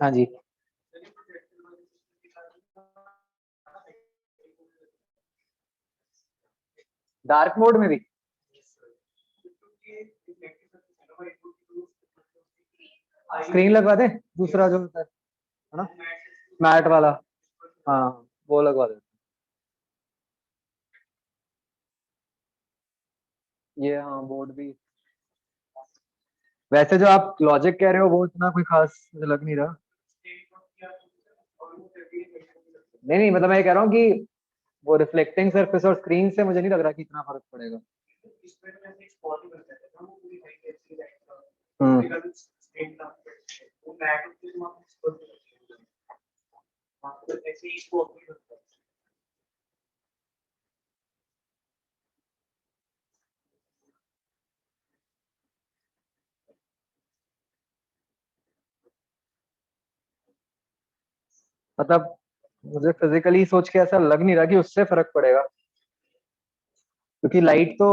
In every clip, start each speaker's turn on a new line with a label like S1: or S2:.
S1: हाँ जी। Dark mode में भी स्क्रीन लगवा दे, दूसरा जो होता है ना, मैट वाला। हाँ, वो लगवा दे। ये हाँ, बोर्ड भी। वैसे जो आप लॉजिक कह रहे हो वो इतना कोई खास मुझे लग नहीं रहा। नहीं नहीं, मतलब मैं ये कह रहा हूँ कि वो रिफ्लेक्टिंग सरफेस और स्क्रीन से मुझे नहीं लग रहा कि इतना फर्क पड़ेगा। हम्म। मतलब मुझे फिजिकली सोच के ऐसा लग नहीं रहा कि उससे फर्क पड़ेगा, क्योंकि लाइट तो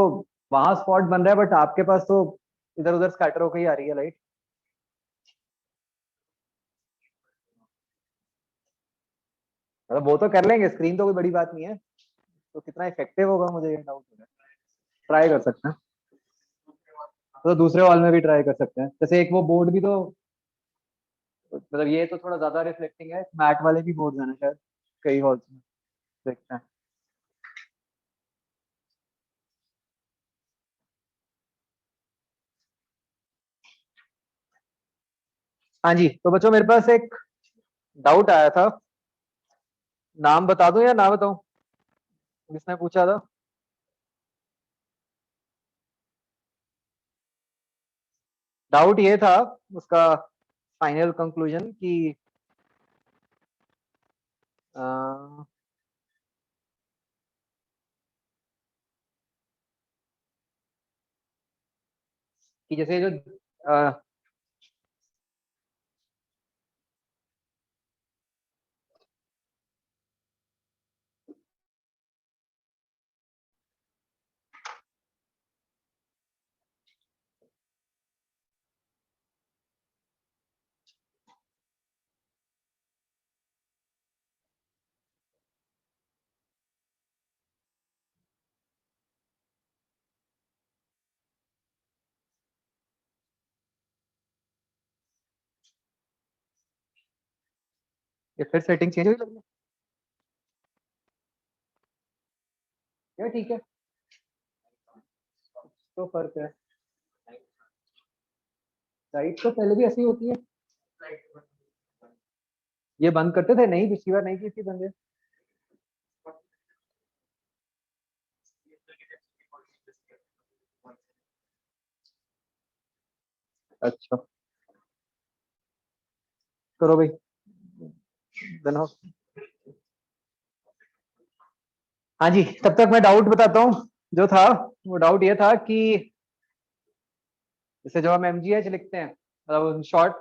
S1: वहां स्पॉट बन रहा है, बट आपके पास तो इधर उधर स्कैटर होकर ही आ रही है लाइट। मतलब वो तो कर लेंगे, स्क्रीन तो कोई बड़ी बात नहीं है। तो कितना इफेक्टिव होगा मुझे ये डाउट हो रहा है। ट्राई कर सकते हैं। तो दूसरे हॉल में भी ट्राई कर सकते हैं, जैसे एक वो बोर्ड भी तो, मतलब ये तो थोड़ा ज्यादा रिफ्लेक्टिंग है, मैट वाले भी बोर्ड है ना शायद कई हॉल्स में। देखते हैं। हाँ जी, तो बच्चों मेरे पास एक डाउट आया था। नाम बता दूं या ना बताऊं, किसने पूछा था? डाउट ये था उसका फाइनल कंक्लूजन अ, कि जैसे जो ये फिर सेटिंग चेंज हुई लग रही है। क्या ठीक है, तो फर्क है। लाइट तो पहले भी ऐसी होती है। ये बंद करते थे नहीं, पिछली बार नहीं की थी बंद ये। अच्छा, करो भाई, बनाओ। हाँ जी, तब तक मैं डाउट बताता हूँ जो था। वो डाउट ये था कि जैसे जो हम एमजीएच लिखते हैं, मतलब शॉर्ट,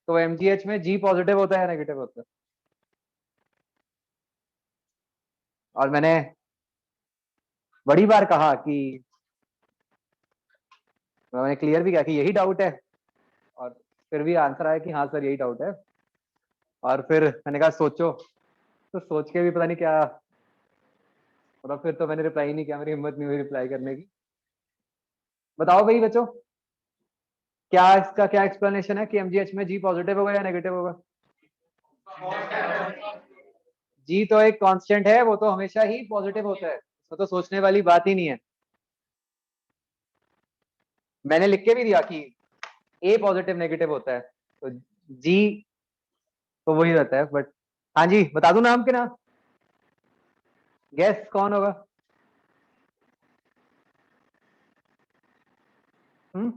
S1: तो एमजीएच में जी पॉजिटिव होता है नेगेटिव होता है। और मैंने बड़ी बार कहा कि, मैंने क्लियर भी किया कि यही डाउट है, और फिर भी आंसर आया कि हाँ सर यही डाउट है। और फिर मैंने कहा सोचो, तो सोच के भी पता नहीं क्या, और फिर तो मैंने रिप्लाई नहीं किया, मेरी हिम्मत नहीं हुई रिप्लाई करने की। बताओ भाई बच्चों, क्या इसका क्या एक्सप्लेनेशन है कि एमजीएच में जी पॉजिटिव होगा या नेगेटिव होगा? जी तो एक कांस्टेंट है, वो तो हमेशा ही पॉजिटिव होता है, उसमें तो सोचने वाली बात ही नहीं है। मैंने लिख के भी दिया कि ए पॉजिटिव नेगेटिव होता है, तो जी तो वही रहता है। बट हाँ जी, बता दूं नाम के ना, गैस कौन होगा? हम्म,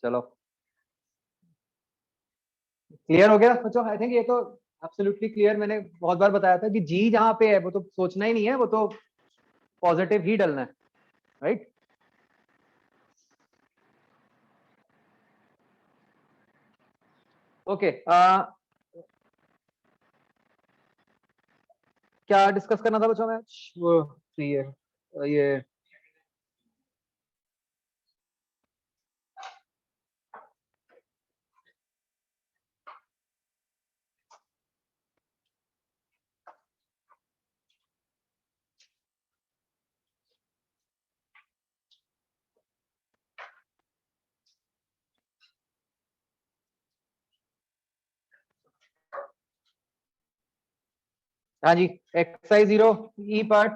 S1: चलो क्लियर हो गया बच्चों, आई थिंक ये तो एब्सोल्युटली क्लियर। मैंने बहुत बार बताया था कि जी जहां पे है वो तो सोचना ही नहीं है, वो तो पॉजिटिव ही डलना है, राइट? ओके, क्या डिस्कस करना था बच्चों में आज? वो फ्री है ये। हाँ जी, exercise 0 E part.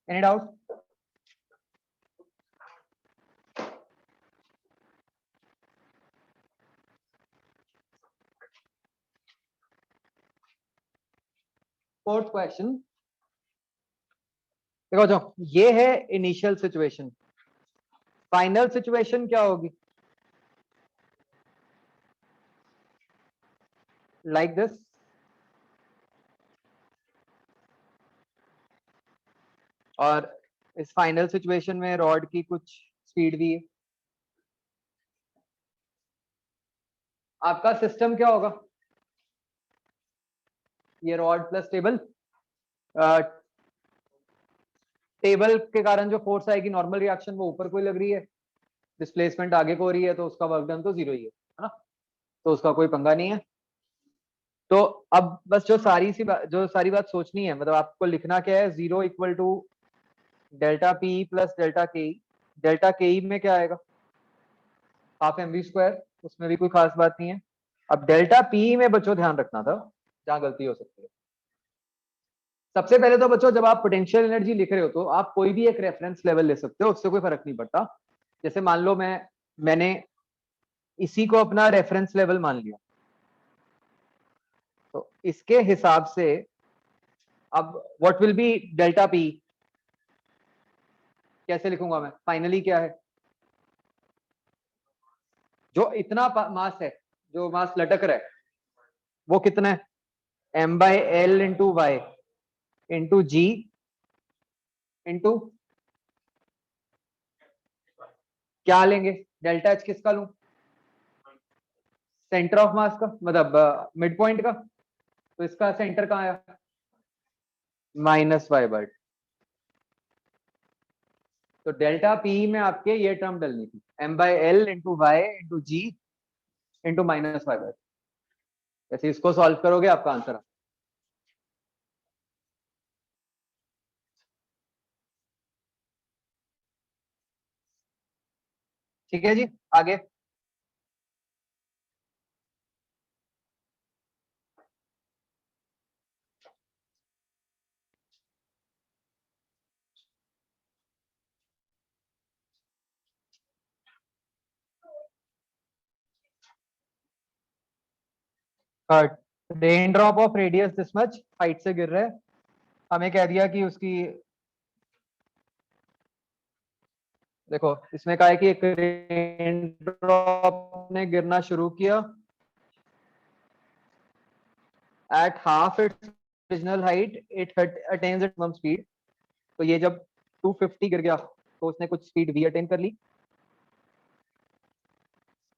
S1: Any doubt? Fourth question देखो, जो ये है इनिशियल सिचुएशन, फाइनल सिचुएशन क्या होगी? Like this. और इस फाइनल सिचुएशन में रॉड की कुछ स्पीड भी है। आपका सिस्टम क्या होगा? ये रॉड प्लस टेबल, टेबल के कारण जो फोर्स आएगी नॉर्मल रिएक्शन वो ऊपर को ही लग रही है, डिस्प्लेसमेंट आगे को हो रही है, तो उसका वर्क डन तो 0 ही है ना, तो उसका कोई पंगा नहीं है। तो अब बस जो सारी बात सोचनी है, मतलब आपको लिखना क्या है, 0 equal to delta P plus delta K. Delta K में क्या आएगा? हाफ एम वी स्क्वायर, उसमें भी कोई खास बात नहीं है। अब डेल्टा पी में बच्चों ध्यान रखना था, जहां गलती हो सकती है। सबसे पहले तो बच्चों, जब आप पोटेंशियल एनर्जी लिख रहे हो तो आप कोई भी एक रेफरेंस लेवल ले सकते हो, उससे कोई फर्क नहीं पड़ता। जैसे मान लो मैंने इसी को अपना रेफरेंस लेवल मान लिया, तो इसके हिसाब से अब what will be delta P, कैसे लिखूंगा मैं? फाइनली क्या है, जो इतना मास है, जो मास लटक रहा है, वो कितना है? M by L into Y into G into क्या लेंगे? डेल्टा एच किसका लूं? सेंटर ऑफ मास का, मतलब मिड पॉइंट का। तो इसका सेंटर कहाँ आया? -y/2। तो डेल्टा पी में आपके ये टर्म डलनी थी, M by L into Y into G into -y/2। जैसे इसको सॉल्व करोगे आपका आंसर। ठीक है जी, आगे। Rain drop of radius this much height से गिर रहा है, हमें कह दिया कि उसकी, देखो इसमें कहा है कि एक रेन ड्रॉप ने गिरना शुरू किया at half its original height, it attains its maximum speed. तो ये जब 250 गिर गया तो उसने कुछ स्पीड v अटेन कर ली,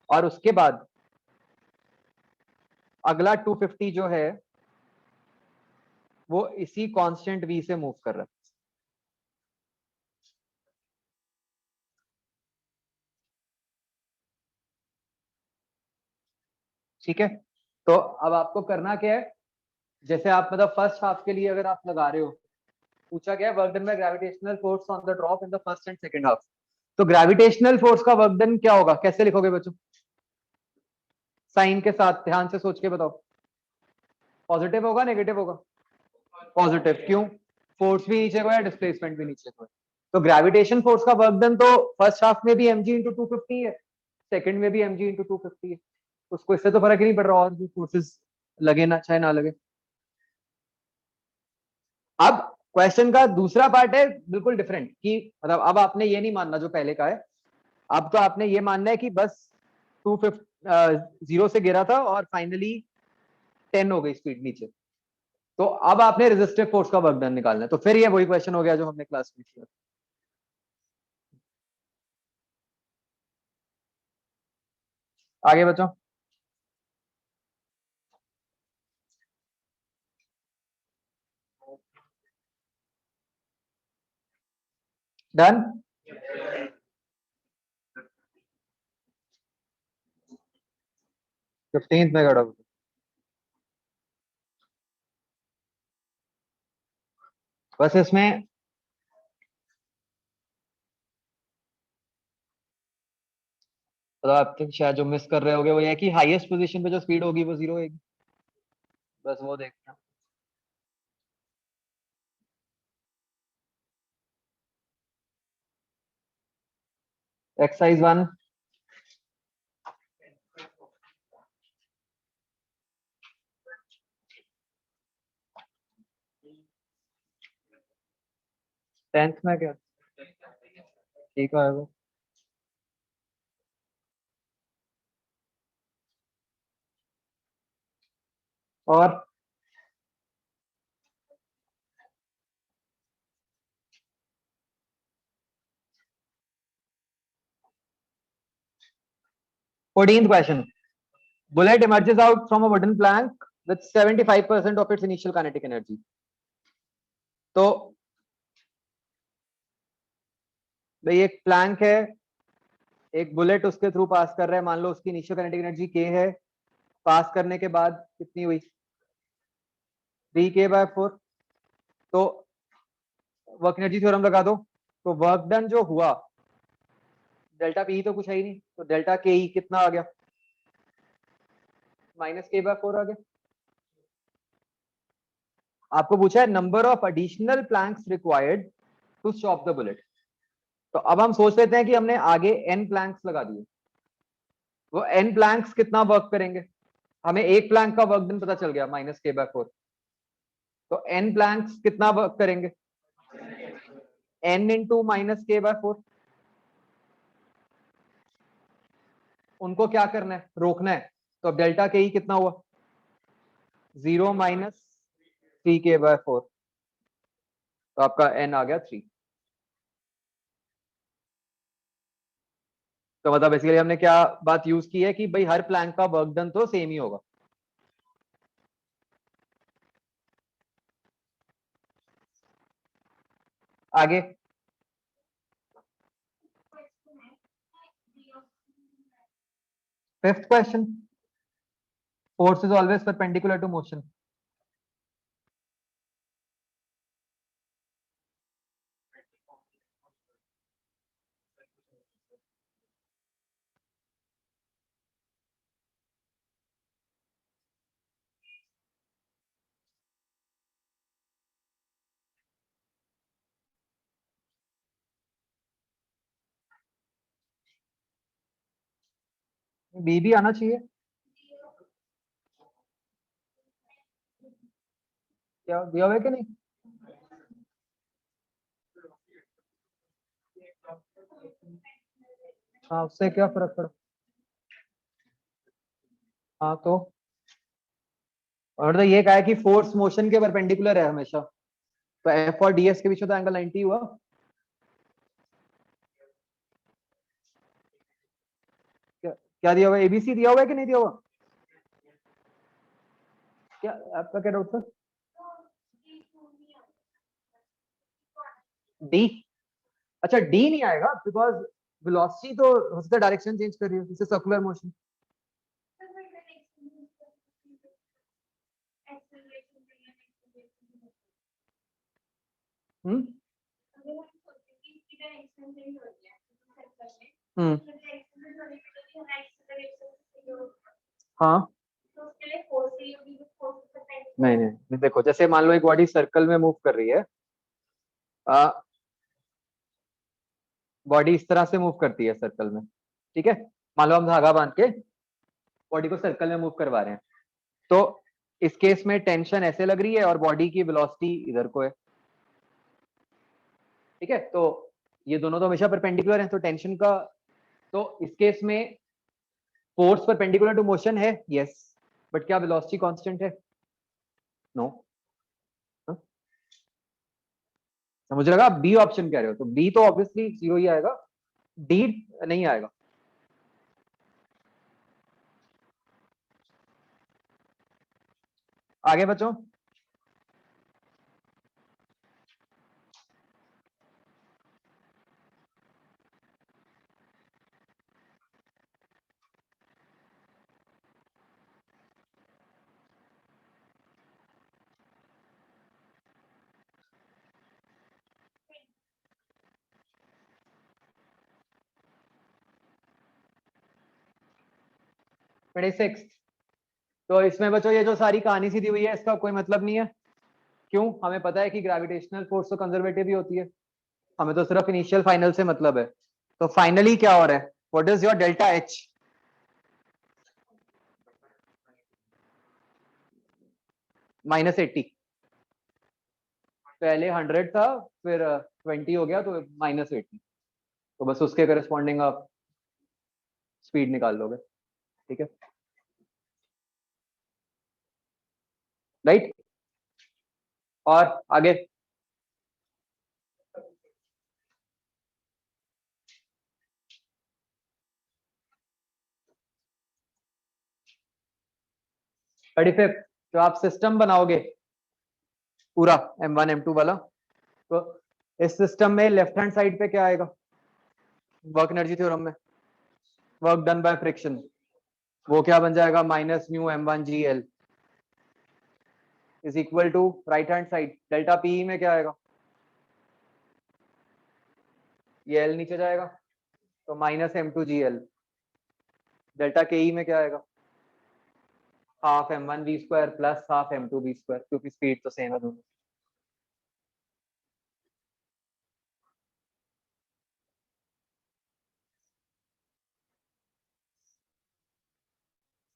S1: और उसके बाद अगला 250 जो है वो इसी कांस्टेंट v से मूव कर रहा है। ठीक है, तो अब आपको करना क्या है, जैसे आप मतलब फर्स्ट हाफ के लिए अगर आप लगा रहे हो, पूछा गया work done by gravitational force on the drop in the first and second half. तो ग्रेविटेशनल फोर्स का वर्क डन क्या होगा, कैसे लिखोगे बच्चों? साइन के साथ, ध्यान से सोच के बताओ। पॉजिटिव होगा नेगेटिव होगा? पॉजिटिव, क्यों? फोर्स भी नीचे को है, डिस्प्लेसमेंट भी नीचे को है। तो ग्रेविटेशन फोर्स का वर्क डन तो फर्स्ट हाफ में भी mg इंटू 250 है, सेकंड में भी mg इंटू 250 है, उसको इससे तो फर्क ही नहीं पड़ रहा और भी फोर्सेस लगे ना, चाहे ना लगे। अब क्वेश्चन का दूसरा पार्ट है बिल्कुल डिफरेंट, कि मतलब अब आपने ये नहीं मानना जो पहले का है, अब तो आपने ये मानना है कि बस 250 0 से गिरा था और फाइनली 10 हो गई स्पीड नीचे। तो अब आपने रेजिस्टिव फोर्स का वर्क डन निकालना है, तो फिर ये वही क्वेश्चन हो गया जो हमने क्लास में किया। आगे बच्चों, डन। 15th में खड़ा होगा। बस इसमें तो आप तो शायद जो मिस कर रहे होगे वो ये है कि हाईएस्ट पोजीशन पे जो स्पीड होगी वो जीरो होगी। बस वो देखना। एक्सरसाइज 1। 10th में क्या ठीक है वो। और 14th question. Bullet emerges out from a wooden plank with 75% of its initial kinetic energy। तो भाई एक प्लैंक है, एक बुलेट उसके थ्रू पास कर रहा है, मान लो उसकी इनिशियल काइनेटिक एनर्जी के है, पास करने के बाद कितनी हुई 3k/4। तो वर्क एनर्जी थ्योरम लगा दो, तो वर्क डन जो हुआ डेल्टा पी तो कुछ है ही नहीं, तो डेल्टा के ई कितना आ गया -k/4 आ गया। आपको पूछा है number of additional planks required to stop the bullet. तो अब हम सोच लेते हैं कि हमने आगे n प्लैंक्स लगा दिए, वो n प्लैंक्स कितना वर्क करेंगे। हमें एक प्लैंक का वर्क डन पता चल गया -k/4। तो n प्लैंक्स कितना वर्क करेंगे n इंटू -k/4। उनको क्या करना है, रोकना है। तो अब डेल्टा के ई कितना हुआ 0 -3k/4। तो आपका n आ गया 3। तो मतलब बेसिकली हमने क्या बात यूज की है कि भाई हर प्लैंक का वर्क डन तो सेम ही होगा। आगे 5th question. Force is always perpendicular to motion. B भी आना चाहिए। क्या दिया हुआ है कि नहीं। हाँ उससे क्या फर्क पड़ा। हाँ तो और तो ये कहा है कि फोर्स मोशन के परपेंडिकुलर है हमेशा। तो एफ और डीएस के बीच में तो एंगल 90 हुआ। क्या दिया हुआ है, एबीसी दिया हुआ है कि नहीं दिया हुआ। क्या आपका क्या डाउट था। डी। अच्छा डी नहीं आएगा बिकॉज वेलोसिटी तो हो सकता है डायरेक्शन चेंज कर रही है, जैसे सर्कुलर मोशन। हम्म हम्म हाँ नहीं नहीं नहीं, देखो जैसे मान लो एक बॉडी सर्कल में मूव कर रही है, बॉडी इस तरह से मूव करती है सर्कल में, ठीक है। मान लो हम धागा बांध के बॉडी को सर्कल में मूव करवा रहे हैं, तो इस केस में टेंशन ऐसे लग रही है और बॉडी की वेलोसिटी इधर को है, ठीक है। तो ये दोनों तो हमेशा परपेंडिकुलर हैं, तो टेंशन का, तो इस केस में फोर्स परपेंडिकुलर टू मोशन है, यस। बट क्या वेलोसिटी कांस्टेंट है, नो। मुझे लगा बी ऑप्शन कह रहे हो, तो बी तो ऑब्वियसली जीरो ही आएगा, डी नहीं आएगा। आगे बचो। 26। तो इसमें बच्चों ये जो सारी कहानी सी दी हुई है इसका कोई मतलब नहीं है। क्यों? हमें पता है कि ग्रेविटेशनल फोर्स तो कंजर्वेटिव ही होती है, हमें तो सिर्फ इनिशियल फाइनल से मतलब है। तो फाइनली क्या हो रहा है, what is your delta H? -80। पहले 100 था, फिर 20 हो गया, तो -80। तो बस उसके करस्पॉन्डिंग आप स्पीड निकाल लोगे। ठीक है, राइट। और आगे थर्टी फिफ्थ, जो आप सिस्टम बनाओगे पूरा M1 M2 वाला, तो इस सिस्टम में लेफ्ट हैंड साइड पे क्या आएगा वर्क एनर्जी थ्योरम में? Work done by friction. वो क्या बन जाएगा? -μm1gl is equal to right hand side delta P में क्या आएगा? ये एल नीचे जाएगा, तो -m2gl। डेल्टा के ई में क्या आएगा? Half m1v² plus half m2v², क्योंकि स्पीड तो सेम है दोनों।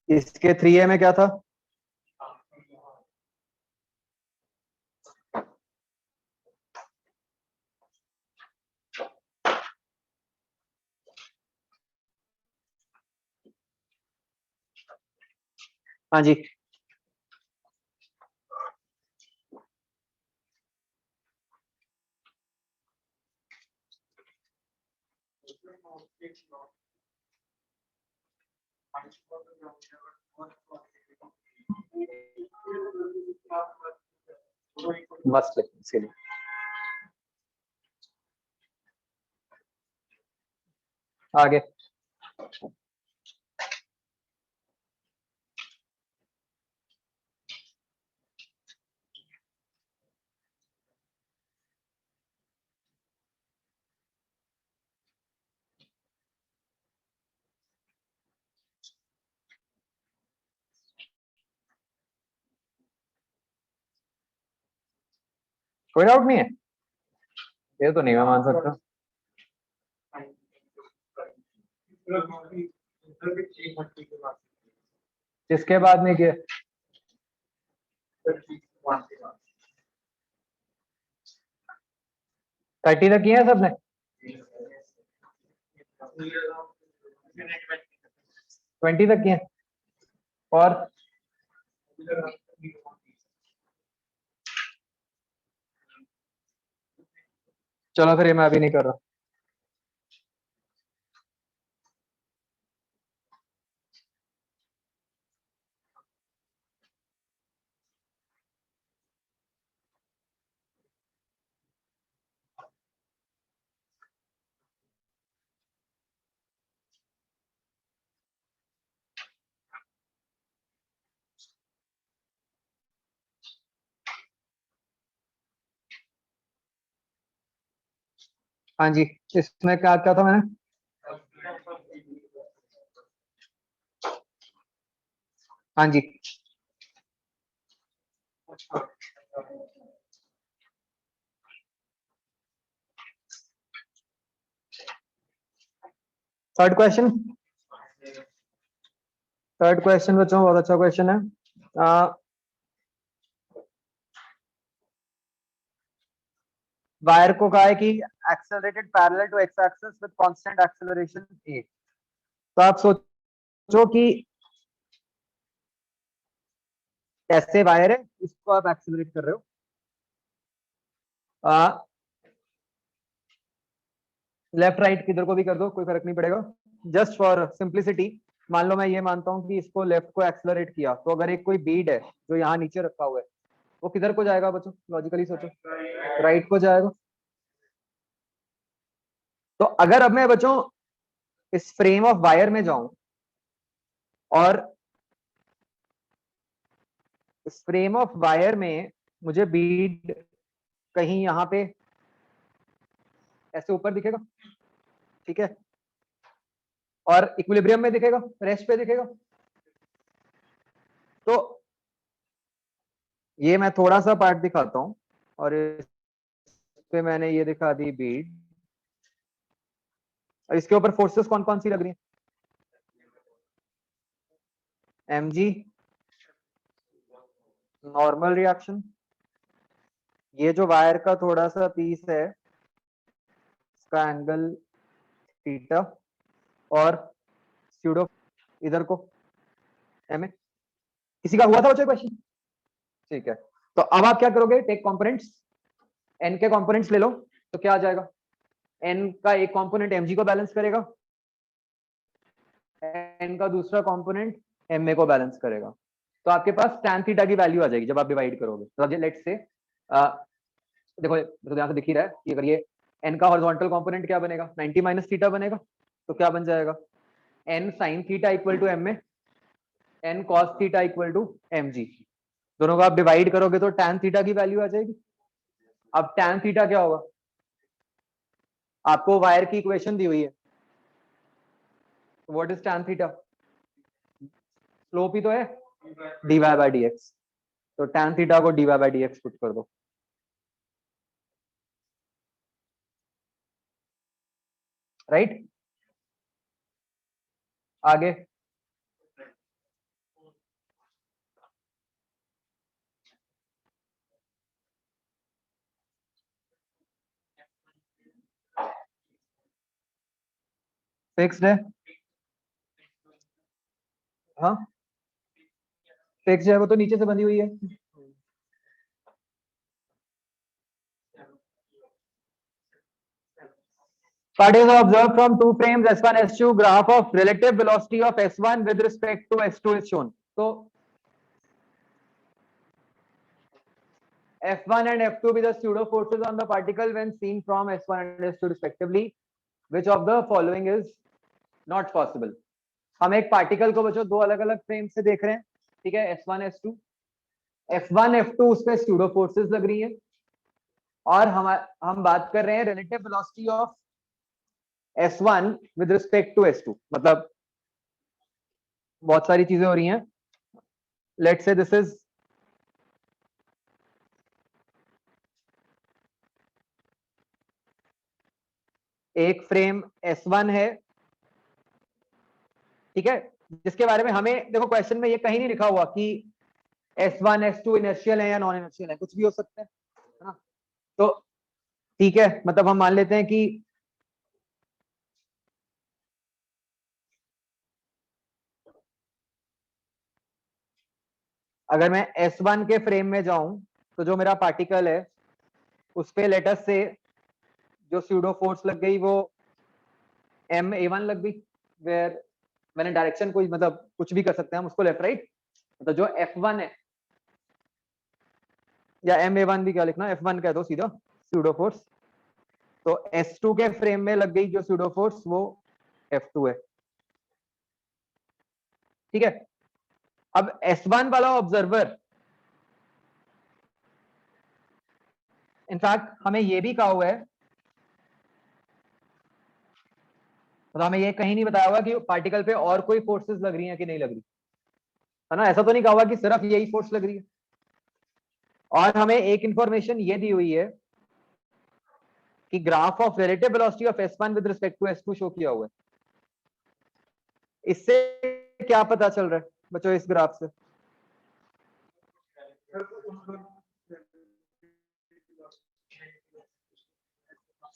S1: इसके 3a में क्या था? हाँ जी, मस्त है इसके लिए। आगे कोई डाउट नहीं है, ये तो नहीं मैं मान सकता। किसके बाद में किया? 30 तक किए हैं सबने? 20 तक किए हैं? और चलो फिर ये मैं अभी नहीं कर रहा। हाँ जी, इसमें क्या क्या था मैंने? हाँ जी, थर्ड क्वेश्चन। थर्ड क्वेश्चन बच्चों बहुत अच्छा क्वेश्चन है। वायर को कहा है कि accelerated parallel to X axis with constant acceleration A. तो आप सोचो कि ऐसे वायर है, इसको आप एक्सेलरेट कर रहे हो। लेफ्ट राइट किधर को भी कर दो, कोई फर्क नहीं पड़ेगा। जस्ट फॉर सिंप्लिसिटी मान लो मैं ये मानता हूँ कि इसको लेफ्ट को एक्सेलरेट किया, तो अगर एक कोई बीड है जो यहाँ नीचे रखा हुआ है, वो किधर को जाएगा बच्चों? लॉजिकली सोचो, राइट को जाएगा। तो अगर अब मैं बच्चों इस फ्रेम ऑफ वायर में जाऊं और इस फ्रेम ऑफ वायर में मुझे बीड कहीं यहाँ पे ऐसे ऊपर दिखेगा, ठीक है, और इक्विलिब्रियम में दिखेगा, रेस्ट पे दिखेगा। तो ये मैं थोड़ा सा पार्ट दिखाता हूँ और इस पे मैंने ये दिखा दी बीड, और इसके ऊपर फोर्सेस कौन कौन सी लग रही है? mg, नॉर्मल रिएक्शन, ये जो वायर का थोड़ा सा पीस है इसका एंगल थीटा, और स्यूडो इधर को एम ए। किसी का हुआ था बच्चों क्वेश्चन? ठीक है, तो अब आप क्या करोगे, टेक कंपोनेंट्स, एन के कंपोनेंट्स ले लो, तो क्या आ जाएगा, एन का एक कंपोनेंट mg को बैलेंस करेगा, एन का दूसरा कंपोनेंट ma को बैलेंस करेगा, तो आपके पास tan थीटा की वैल्यू आ जाएगी जब आप डिवाइड करोगे। तो लेट्स से देखो तो यहां से दिख ही रहा है कि अगर ये n का हॉरिजॉन्टल कंपोनेंट क्या बनेगा, 90 माइनस थीटा बनेगा, तो क्या बन जाएगा, n sin theta equal to ma, n cos theta equal to mg। दोनों को आप डिवाइड करोगे तो tan थीटा की वैल्यू आ जाएगी। अब tan थीटा क्या होगा, आपको वायर की इक्वेशन दी हुई है, what is tan theta, slope ही तो है dy बाय dx, तो tan थीटा को dy बाय dx पुट कर दो, राइट। आगे फिक्स्ड है, हाँ फिक्स्ड है, वो तो नीचे से बंधी हुई है। What is observed from two frames S1 S2, graph of relative velocity of S1 with respect to S2 is shown. So F1 and F2 be the pseudo forces on the particle when seen from S1 and S2 respectively. Which of the following is not possible? हम एक particle को बच्चों दो अलग अलग frame से देख रहे हैं, ठीक है, S1 S2, F1 F2 उस पे pseudo forces लग रही है, और हम बात कर रहे हैं relative velocity of S1 with respect to S2, मतलब बहुत सारी चीजें हो रही हैं। लेट्स से दिस इज एक फ्रेम S1 है, ठीक है, जिसके बारे में हमें देखो क्वेश्चन में ये कहीं नहीं लिखा हुआ कि S1 S2 इनर्शियल है या नॉन इनर्शियल है, कुछ भी हो सकता है ना। तो ठीक है, मतलब हम मान लेते हैं कि अगर मैं S1 के फ्रेम में जाऊं तो जो मेरा पार्टिकल है उस पे लेटस से जो स्यूडो फोर्स लग गई वो ma1 लग गई, वेयर मैंने डायरेक्शन कोई मतलब कुछ भी कर सकते हैं हम उसको, लेफ्ट राइट, मतलब जो F1 है या ma1 भी क्या लिखना, F1 कह दो सीधा स्यूडो फोर्स, तो S2 के फ्रेम में लग गई जो स्यूडो फोर्स वो F2 है, ठीक है। अब S1 वाला ऑब्जर्वर, इनफैक्ट हमें ये भी कहा हुआ है, मतलब हमें ये कहीं नहीं बताया हुआ कि पार्टिकल पे और कोई फोर्सेस लग रही हैं कि नहीं लग रही, है ना, ऐसा तो नहीं कहा हुआ कि सिर्फ यही फोर्स लग रही है। और हमें एक इंफॉर्मेशन ये दी हुई है कि graph of relative velocity of S1 with respect to S2 show किया हुआ है। इससे क्या पता चल रहा है बच्चों इस ग्राफ से,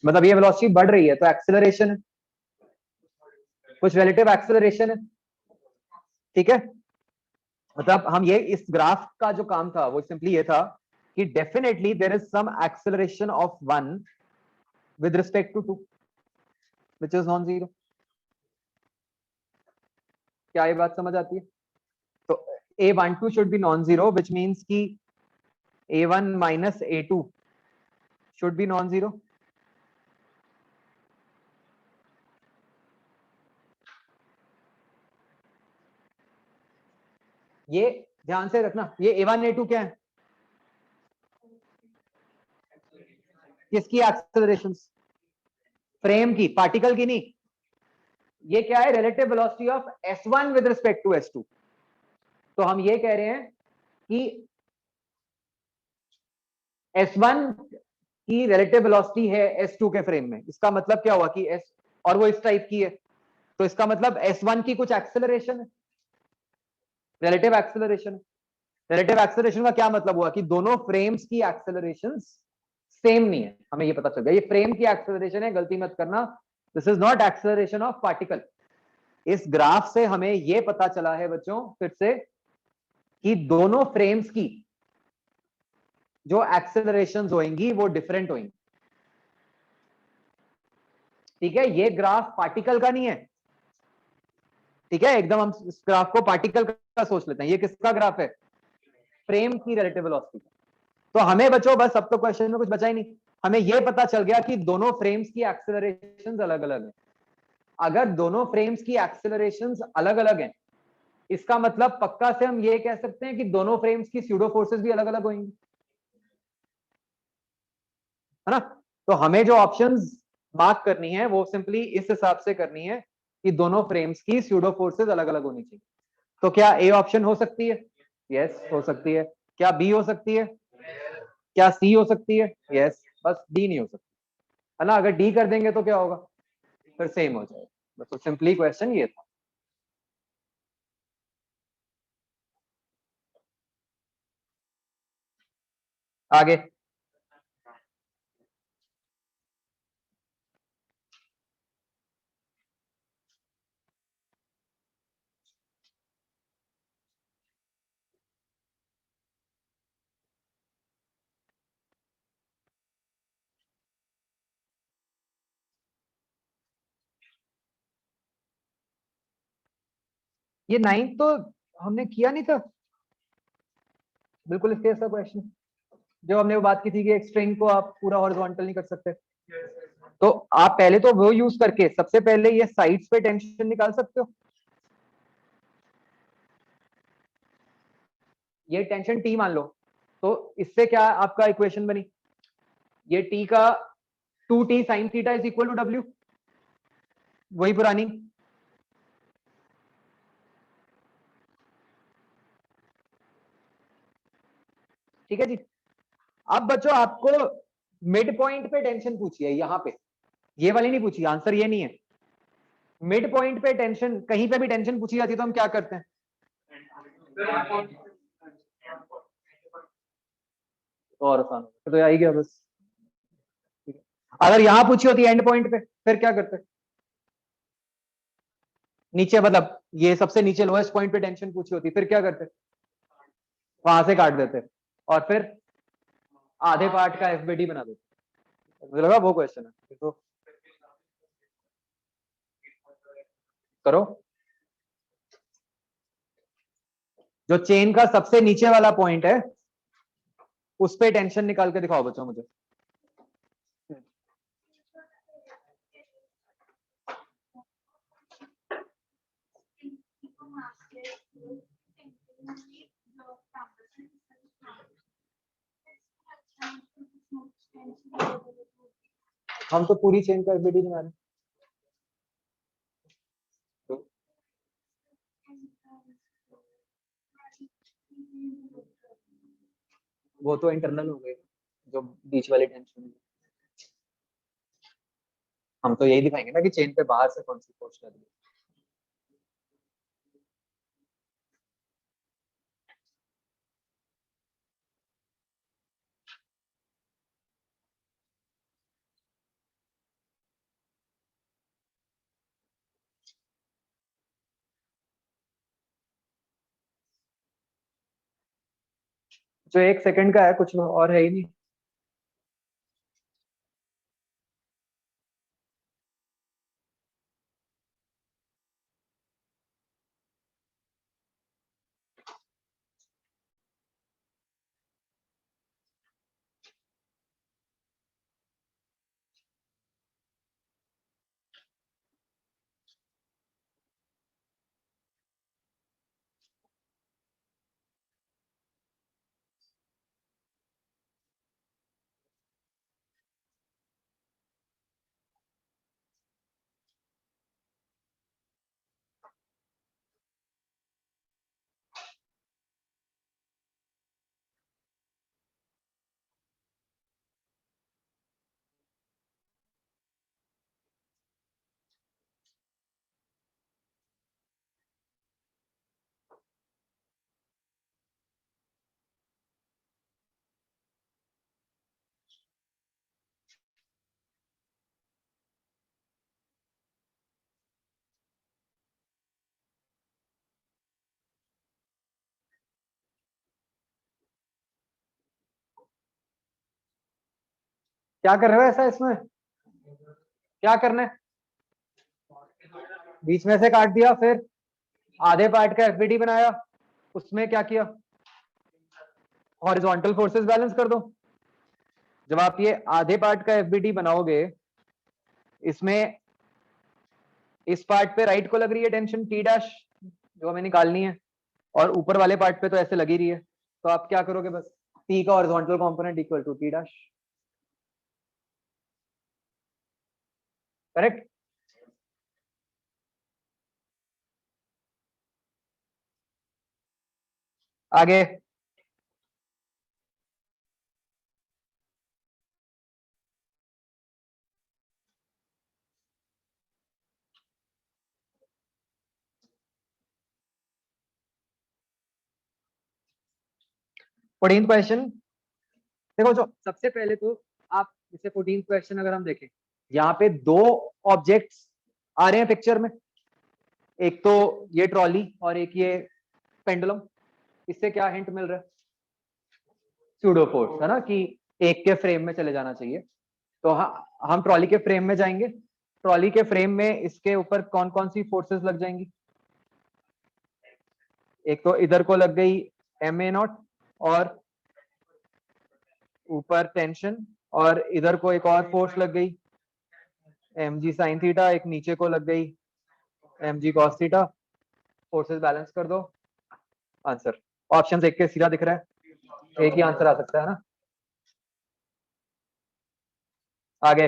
S1: मतलब ये वेलोसिटी बढ़ रही है तो एक्सेलरेशन है, कुछ रिलेटिव एक्सेलरेशन है, ठीक है। मतलब हम ये इस ग्राफ का जो काम था वो सिंपली ये था कि definitely there is some acceleration of 1 with respect to 2 which is non zero. क्या ये बात समझ आती है? तो A12 should be non zero which means कि A1 minus A2 should be non zero. ये ध्यान से रखना, ये A1 A2 क्या है, किसकी एक्सेलरेशन, फ्रेम की, पार्टिकल की नहीं। ये क्या है, relative velocity of S1 with respect to S2, तो हम ये कह रहे हैं कि S1 की रिलेटिव वेलोसिटी है S2 के फ्रेम में। इसका मतलब क्या हुआ कि S, और वो इस टाइप की है, तो इसका मतलब S1 की कुछ एक्सेलरेशन है, रिलेटिव एक्सेलरेशन। रिलेटिव एक्सेलरेशन का क्या मतलब हुआ कि दोनों फ्रेम्स की एक्सेलरेशन सेम नहीं है। हमें ये पता चल गया ये फ्रेम की एक्सेलरेशन है, गलती मत करना, this is not acceleration of particle. इस ग्राफ से हमें ये पता चला है बच्चों फिर से कि दोनों फ्रेम्स की जो एक्सेलरेशंस होंगी वो डिफरेंट होंगी। ठीक है, ये ग्राफ पार्टिकल का नहीं है। ठीक है, एकदम हम इस ग्राफ को पार्टिकल का सोच लेते हैं। ये किसका ग्राफ है? फ्रेम की रिलेटिव वेलोसिटी का। तो हमें बच्चों बस अब तो क्वेश्चन में कुछ बचा ही नहीं, हमें यह पता चल गया कि दोनों फ्रेम्स की एक्सेलरेशंस अलग अलग हैं। अगर दोनों फ्रेम्स की एक्सेलरेशंस अलग अलग हैं, इसका मतलब पक्का से हम ये कह सकते हैं कि दोनों फ्रेम्स की स्यूडो फोर्सेस भी अलग अलग होंगी, है ना? तो हमें जो ऑप्शंस मार्क करनी है वो सिंपली इस हिसाब से करनी है कि दोनों फ्रेम्स की स्यूडो फोर्सेस अलग अलग होनी चाहिए। तो क्या ए ऑप्शन हो सकती है? यस हो सकती है। क्या बी हो सकती है? क्या सी हो सकती है? यस। बस डी नहीं हो सकती, है ना? अगर डी कर देंगे तो क्या होगा? फिर सेम हो जाएगा। बस तो सिंपली क्वेश्चन ये था। आगे ये 9 तो हमने किया नहीं था, बिल्कुल इसके ऐसा क्वेश्चन जो हमने वो बात की थी कि एक स्ट्रिंग को आप पूरा हॉरिजॉन्टल नहीं कर सकते। तो आप पहले तो वो यूज करके सबसे पहले ये साइड्स पे टेंशन निकाल सकते हो। ये टेंशन टी मान लो, तो इससे क्या आपका इक्वेशन बनी? ये टी का 2t sin theta is equal to W, वही पुरानी। ठीक है जी। अब बच्चों आपको मिड पॉइंट पे टेंशन पूछी है, यहाँ पे ये वाली नहीं पूछी, आंसर ये नहीं है। मिड पॉइंट पे टेंशन, कहीं पे भी टेंशन पूछी जाती है तो हम क्या करते हैं? तो और आसान हो तो आ ही गया बस। अगर यहां पूछी होती एंड पॉइंट पे फिर क्या करते? नीचे मतलब ये सबसे नीचे लोएस्ट पॉइंट पे टेंशन पूछी होती फिर क्या करते? वहां से काट देते और फिर आधे पार्ट का एफबीडी बना देते। मुझे लगा वो क्वेश्चन है तो करो। जो चेन का सबसे नीचे वाला पॉइंट है उस पे टेंशन निकाल के दिखाओ बच्चों मुझे। हम तो पूरी चेन का एफबीडी बना रहे हैं। तो वो तो इंटरनल हो गए, जो बीच वाली टेंशन। हम तो यही दिखाएंगे ना कि चेन पे बाहर से कौन सी फोर्स लग रही है। जो 1 सेकंड का है कुछ और है ही नहीं। क्या कर रहे हो ऐसा इसमें? क्या करना है? बीच में से काट दिया, फिर आधे पार्ट का एफबीडी बनाया, उसमें क्या किया? हॉरिजॉन्टल फोर्सेस बैलेंस कर दो। जब आप ये आधे पार्ट का एफबीडी बनाओगे, इसमें इस पार्ट पे राइट को लग रही है टेंशन टी डैश, जो हमें निकालनी है, और ऊपर वाले पार्ट पे तो ऐसे लगी रही है। तो आप क्या करोगे? बस टी का horizontal component equal to T dash. Correct? आगे। फोर्टीन क्वेश्चन देखो। जो सबसे पहले तो आप जैसे 14 क्वेश्चन अगर हम देखें, यहाँ पे दो ऑब्जेक्ट्स आ रहे हैं पिक्चर में, एक तो ये ट्रॉली और एक ये पेंडुलम। इससे क्या हिंट मिल रहा है? स्यूडो फोर्स, है ना, कि एक के फ्रेम में चले जाना चाहिए। तो हम ट्रॉली के फ्रेम में जाएंगे। ट्रॉली के फ्रेम में इसके ऊपर कौन कौन सी फोर्सेस लग जाएंगी? एक तो इधर को लग गई MA0, और ऊपर टेंशन, और इधर को एक और फोर्स लग गई mg sin थीटा, एक नीचे को लग गई mg cos theta. Forces balance कर दो, आंसर। ऑप्शन एक के सीधा दिख रहा है, एक ही आंसर आ सकता है ना। आगे।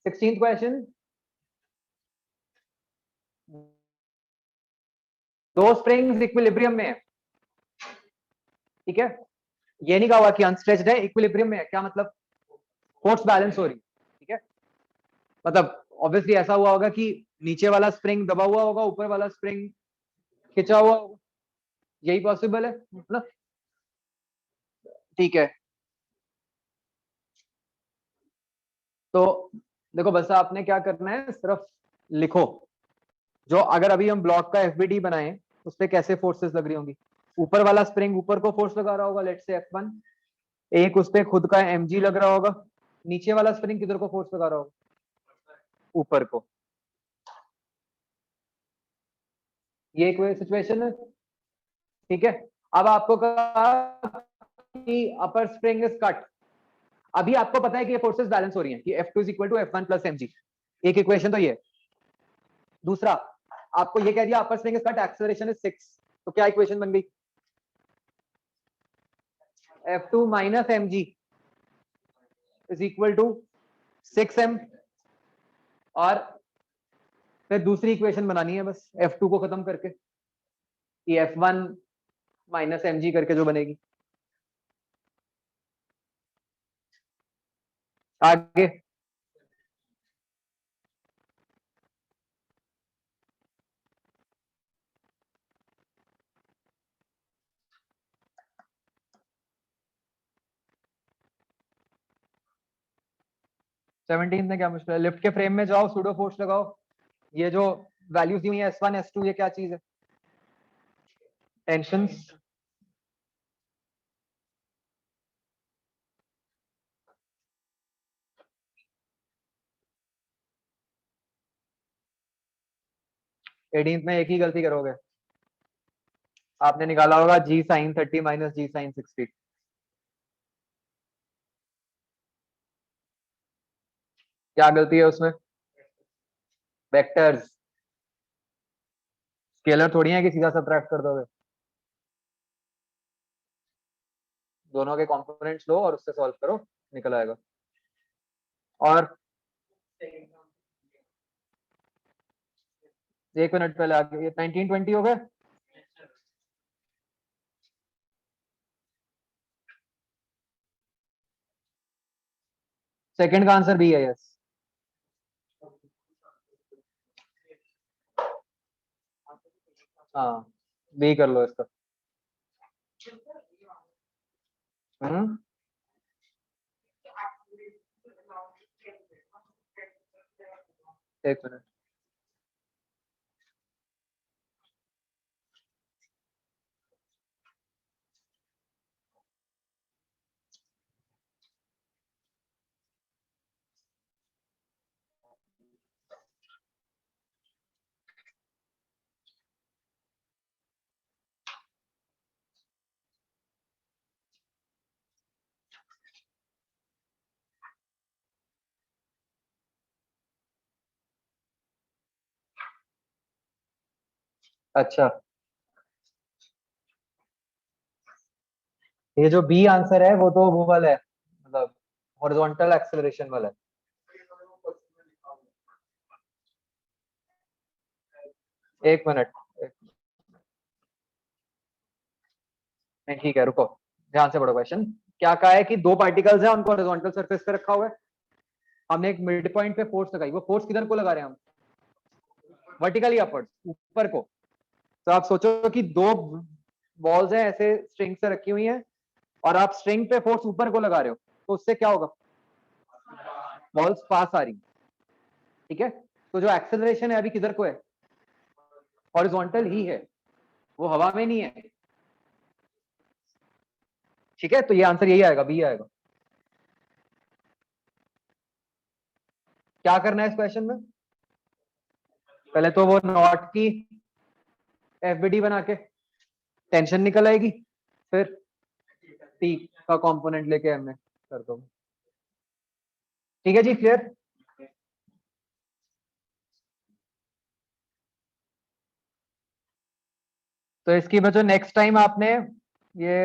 S1: 16th question. दो स्प्रिंग्स इक्विलिब्रियम में है, ठीक है। ये नहीं कहा हुआ कि अनस्ट्रेच्ड है, इक्विलिब्रियम में है। क्या मतलब? फोर्स बैलेंस हो रही, ठीक है। मतलब ऑब्वियसली ऐसा हुआ होगा कि नीचे वाला स्प्रिंग दबा हुआ होगा, ऊपर वाला स्प्रिंग खिंचा हुआ होगा। यही पॉसिबल है ना? ठीक है। तो देखो, बस आपने क्या करना है, सिर्फ लिखो जो अगर अभी हम ब्लॉक का एफबीडी बनाएं, उस पर कैसे फोर्सेस लग रही होंगी। ऊपर वाला स्प्रिंग ऊपर को फोर्स लगा रहा होगा, लेट्स से F1। एक उस पे खुद का mg लग रहा होगा। नीचे वाला स्प्रिंग किधर को फोर्स लगा रहा होगा? ऊपर को। ये एक सिचुएशन है, ठीक है। अब आपको कहा कि अपर स्प्रिंग इज कट। अभी आपको पता है कि ये फोर्सेस बैलेंस हो रही हैं, कि F2 is equal to F1 plus mg। एक इक्वेशन तो ये। दूसरा, आपको ये कह दिया upper spring is cut, acceleration is 6। तो क्या इक्वेशन बन गई? F2 minus mg is equal to 6m। और फिर दूसरी इक्वेशन बनानी है बस F2 को खत्म करके, कि F1 माइनस mg करके जो बनेगी। आगे। सेवनटीन में क्या मुश्किल है? लिफ्ट के फ्रेम में जाओ, सूडो फोर्स लगाओ। ये जो वैल्यूज दी हुई है S1 S2, ये क्या चीज है? टेंशंस। एटीन में एक ही गलती करोगे, आपने निकाला होगा G sin 30 minus G sin 60। क्या गलती है उसमें? वेक्टर्स। स्केलर थोड़ी है कि सीधा सब्ट्रैक्ट कर दोगे। दोनों के कंपोनेंट्स लो और उससे सॉल्व करो, निकल आएगा। और 1 मिनट पहले आगे, ये 1920 हो गए। सेकंड का आंसर बी है, यस। हाँ, बी कर लो इसका। हम्म। एक मिनट। अच्छा, ये जो बी आंसर है वो तो वो वाला है, मतलब हॉरिजॉन्टल एक्सेलरेशन वाला है। एक मिनट, नहीं ठीक है, रुको, ध्यान से पढ़ो क्वेश्चन। क्या कहा है कि दो पार्टिकल्स हैं, उनको हॉरिजॉन्टल सरफेस पे रखा हुआ है, हमने एक मिड पॉइंट पे फोर्स लगाई, वो फोर्स किधर को लगा रहे हैं हम? वर्टिकली अपवर्ड, ऊपर को। तो आप सोचो कि दो बॉल्स हैं ऐसे स्ट्रिंग से रखी हुई हैं, और आप स्ट्रिंग पे फोर्स ऊपर को लगा रहे हो, तो उससे क्या होगा? बॉल्स पास आ रही, ठीक है। तो जो एक्सेलरेशन है अभी किधर को है? हॉरिजॉन्टल ही है, वो हवा में नहीं है, ठीक है। तो ये आंसर यही आएगा, बी आएगा। क्या करना है इस क्वेश्चन में? पहले तो वो नॉट की एफबीडी बना के टेंशन निकल आएगी, फिर टी का कंपोनेंट लेके हमने कर दो। ठीक है जी, क्लियर। तो इसकी बच्चों नेक्स्ट टाइम आपने ये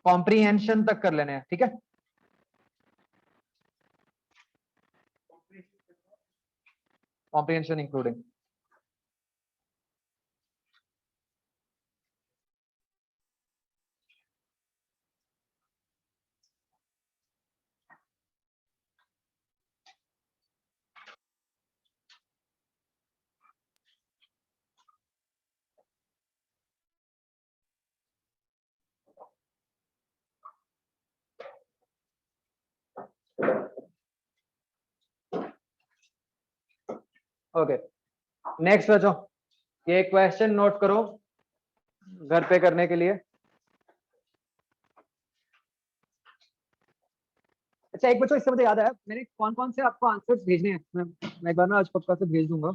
S1: कॉम्प्रीहेंशन तक कर लेने हैं, ठीक है। Comprehension including. ओके, नेक्स्ट बच्चों, ये क्वेश्चन नोट करो घर पे करने के लिए। अच्छा एक बच्चों, इससे मुझे याद आया, मैंने कौन कौन से आपको आंसर्स भेजने हैं, मैं एक बार ना आज पक्का से भेज दूंगा।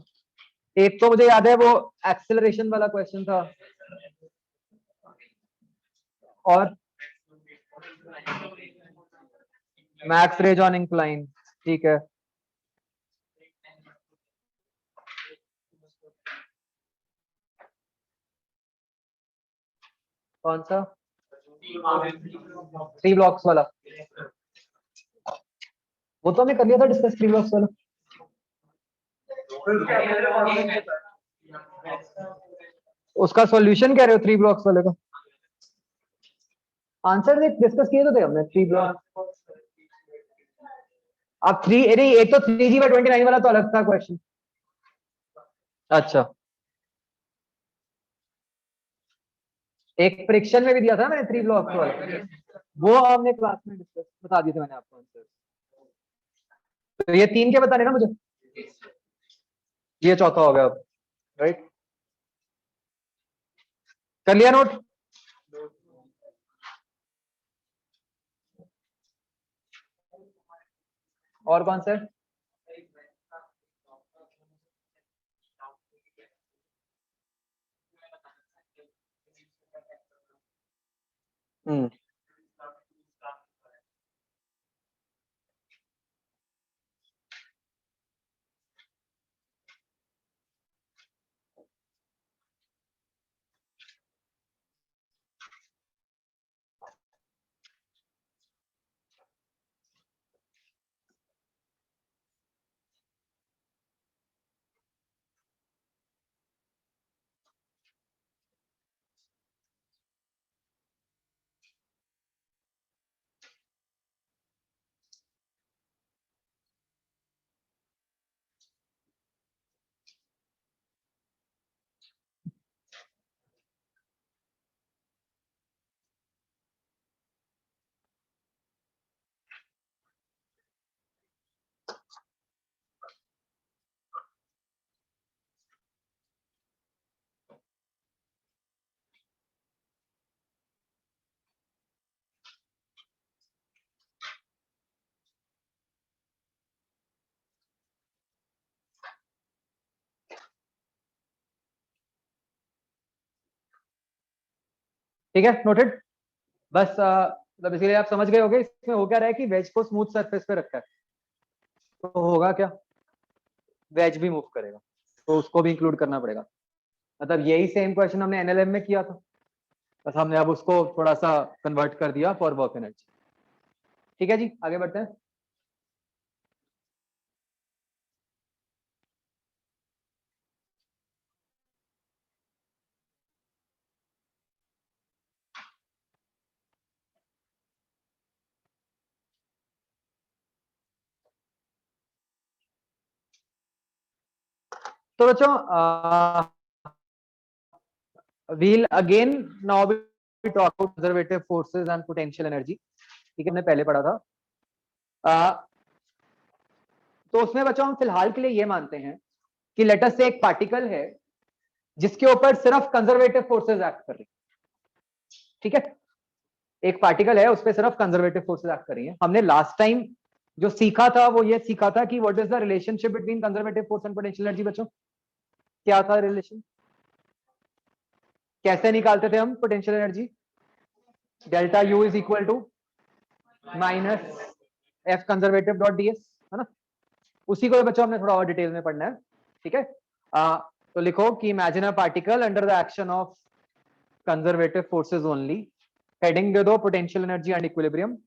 S1: एक तो मुझे याद है वो एक्सेलरेशन वाला क्वेश्चन था, और मैक्स रेज ऑन इंक्लाइन, ठीक है। कौन सा? थ्री ब्लॉक्स वाला, वो तो हमने कर लिया था डिस्कस, थ्री ब्लॉक्स वाला। उसका सॉल्यूशन कह रहे हो थ्री ब्लॉक्स वाले का? आंसर डिस्कस किए तो थे हमने, थ्री ब्लॉक। अब थ्री, नहीं एक तो 3G/29 वाला तो अलग था क्वेश्चन। अच्छा, एक फ्रिक्शन में भी दिया था मैंने थ्री ब्लॉक्स वाला, वो हमने क्लास में डिस्कस बता दिए थे मैंने आपको आंसर। तो ये तीन के बताने ना मुझे, ये चौथा हो गया अब, राइट। कर लिया नोट? और कौन से? हम्म, ठीक है, नोटेड। बस मतलब इसलिए आप समझ गए होगे इसमें हो क्या रहा है कि वेज को स्मूथ सरफेस पे रखा है, तो होगा क्या, वेज भी मूव करेगा, तो उसको भी इंक्लूड करना पड़ेगा। मतलब यही सेम क्वेश्चन हमने एनएलएम में किया था, बस हमने अब उसको थोड़ा सा कन्वर्ट कर दिया फॉर वर्क एनर्जी। ठीक है जी, आगे बढ़ते हैं। तो बच्चों we'll again now we talk about conservative forces and potential energy। ठीक है, हमने पहले पढ़ा था। तो उसमें बच्चों हम फिलहाल के लिए ये मानते हैं कि लेटर से एक पार्टिकल है जिसके ऊपर सिर्फ कंजर्वेटिव फोर्सेस एक्ट कर रही है। ठीक है, एक पार्टिकल है उस पर सिर्फ कंजर्वेटिव फोर्सेस एक्ट कर रही है। हमने लास्ट टाइम जो सीखा था वो ये सीखा था कि what is the relationship between conservative force and potential energy. बच्चों क्या था रिलेशन, कैसे निकालते थे हम potential energy? Delta U is equal to minus F conservative dot DS, है ना। उसी को बच्चों हमने थोड़ा और डिटेल में पढ़ना है। ठीक है, तो लिखो कि imagine a particle under the action of conservative forces only. Heading दे दो पोटेंशियल एनर्जी एंड इक्विलिब्रियम।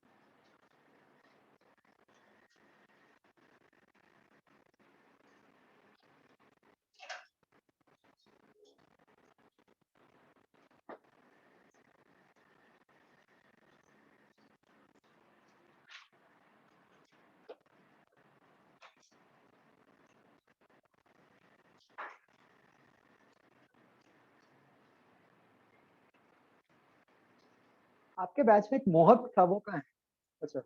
S1: आपके बैच में एक मोहक था, वो कहाँ है? अच्छा,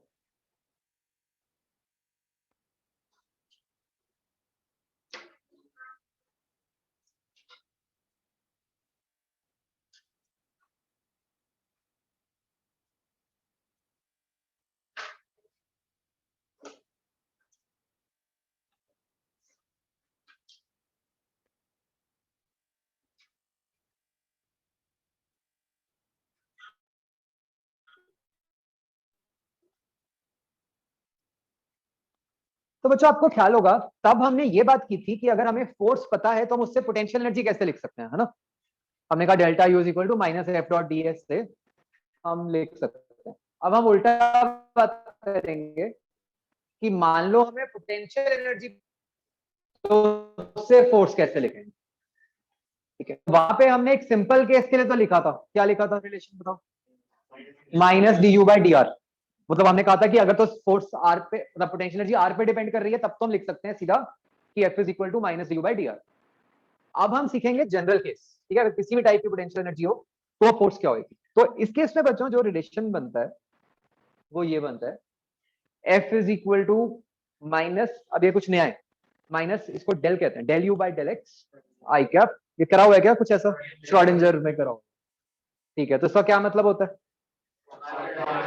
S1: तो बच्चों आपको ख्याल होगा तब हमने ये बात की थी कि अगर हमें फोर्स पता है तो हम उससे पोटेंशियल एनर्जी कैसे लिख सकते हैं, है ना। हमने कहा delta U is equal to minus F dot D S से हम लिख सकते हैं। अब हम उल्टा बात करेंगे कि मान लो हमें पोटेंशियल एनर्जी, तो उससे फोर्स कैसे लिखेंगे। ठीक है, वहां पे हमने एक सिंपल केस के लिए तो लिखा था, क्या लिखा था रिलेशन बताओ? Minus D U by D R. मतलब हमने कहा था कि अगर तो फोर्स आर पे, मतलब पोटेंशियल एनर्जी आर पे डिपेंड कर रही है, तब तो हम लिख सकते हैं सीधा कि F is equal to minus D U by D R. अब हम सीखेंगे जनरल केस। ठीक है, अगर किसी भी टाइप की पोटेंशियल एनर्जी हो तो फोर्स क्या होगी। तो इस केस में बच्चों जो रिलेशन बनता है वो ये बनता है, F is equal to minus, अब ये कुछ नया है, माइनस इसको डेल कहते हैं, del U by del X I cap. ये करा हुआ है क्या कुछ ऐसा, श्रोडिंगर में करा हुआ? ठीक है, तो इसका क्या मतलब होता है?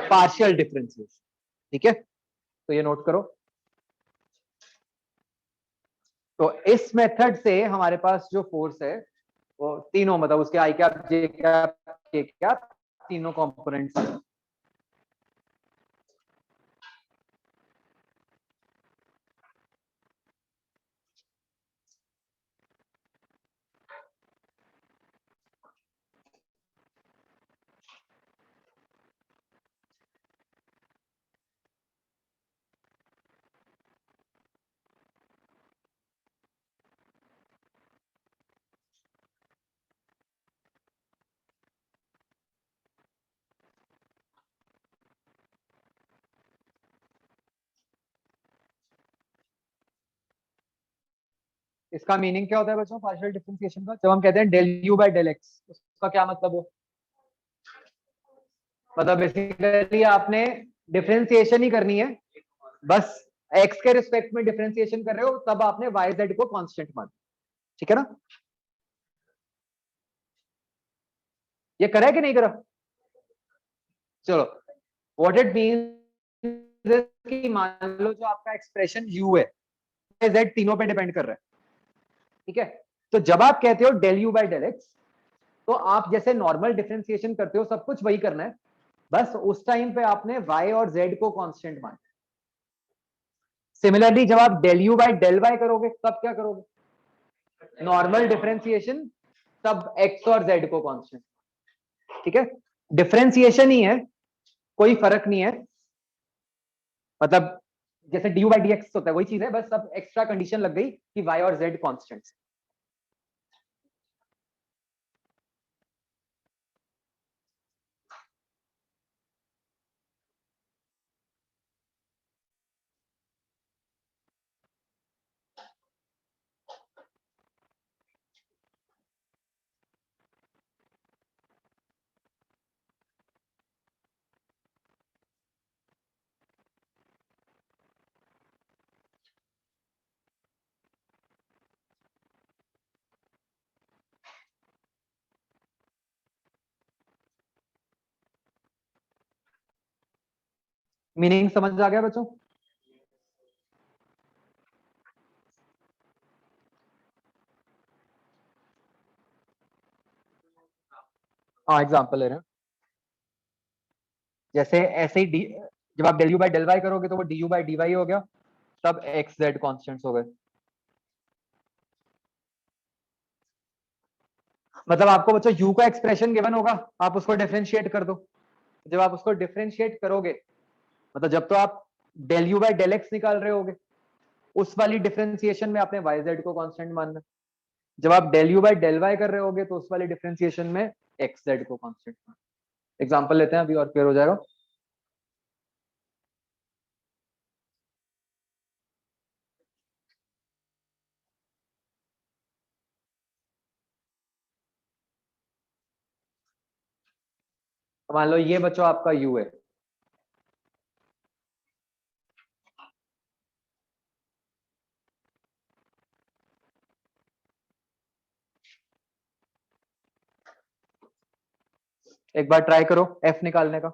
S1: Partial differentiation. ठीक है, तो ये नोट करो। तो इस मेथड से हमारे पास जो फोर्स है वो तीनों, मतलब उसके आई कैप जे कैप के कैप, तीनों कंपोनेंट्स हैं। इसका मीनिंग क्या होता है बच्चों पार्शियल डिफरेंशिएशन का? जब हम कहते हैं del U by del X, उसका क्या मतलब है? मतलब बेसिकली आपने डिफरेंशिएशन ही करनी है, बस एक्स के रिस्पेक्ट में डिफरेंशिएशन कर रहे हो, तब आपने वाई जेड को कांस्टेंट मान। ठीक है ना, ये करा है कि नहीं करा? चलो, व्हाट इट मींस कि मान लो जो आपका एक्सप्रेशन यू है, जेड तीनों पे डिपेंड कर रहा है। ठीक है, तो जब आप कहते हो del U by del X, तो आप जैसे नॉर्मल डिफरेंशिएशन करते हो सब कुछ वही करना है, बस उस टाइम पे आपने y और z को कांस्टेंट माना। सिमिलरली जब आप del U by del Y करोगे तब क्या करोगे, नॉर्मल डिफरेंशिएशन, तब x और z को कांस्टेंट। ठीक है, डिफरेंशिएशन ही है, कोई फर्क नहीं है, मतलब जैसे D U by D x होता है वही चीज है, बस अब एक्स्ट्रा कंडीशन लग गई कि y और z कांस्टेंट। मीनिंग समझ आ गया बच्चों? हाँ एग्जांपल ले रहे हैं, जैसे ऐसे ही जब आप del U by del Y करोगे तो वो D U by D Y हो गया, तब एक्स जेड कॉन्स्टेंट्स हो गए। मतलब आपको बच्चों यू का एक्सप्रेशन गिवन होगा, आप उसको डिफरेंशिएट कर दो। जब आप उसको डिफरेंशिएट करोगे, मतलब जब तो आप del U by del X निकाल रहे होगे, उस वाली डिफरेंशिएशन में आपने वाई जेड को कांस्टेंट मानना। जब आप del U by del Y कर रहे होगे तो उस वाली डिफरेंशिएशन में एक्स जेड को कांस्टेंट मानना। एग्जांपल लेते हैं अभी और क्लियर हो जाएगा। तो मान लो ये बच्चों आपका यू है, एक बार ट्राई करो एफ निकालने का।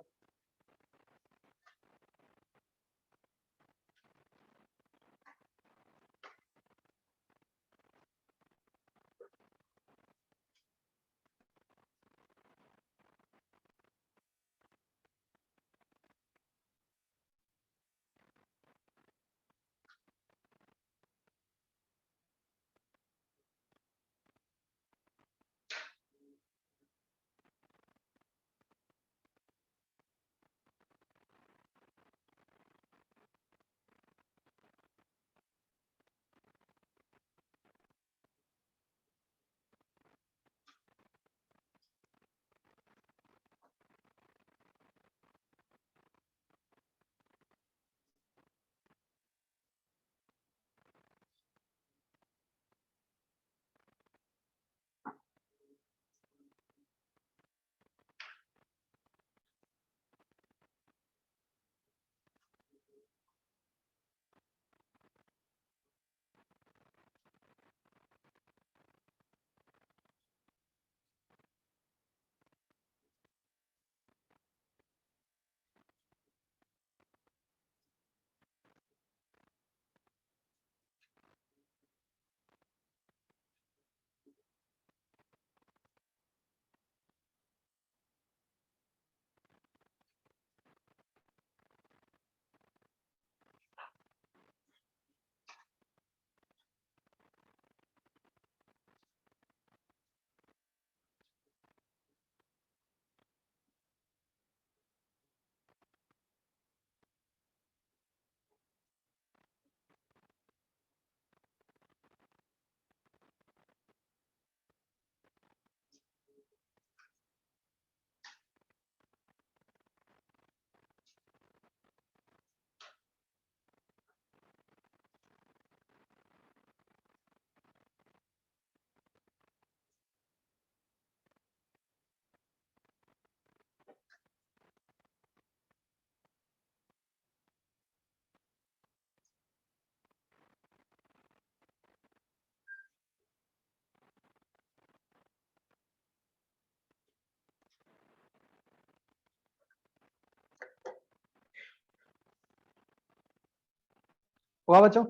S1: हुआ बच्चों?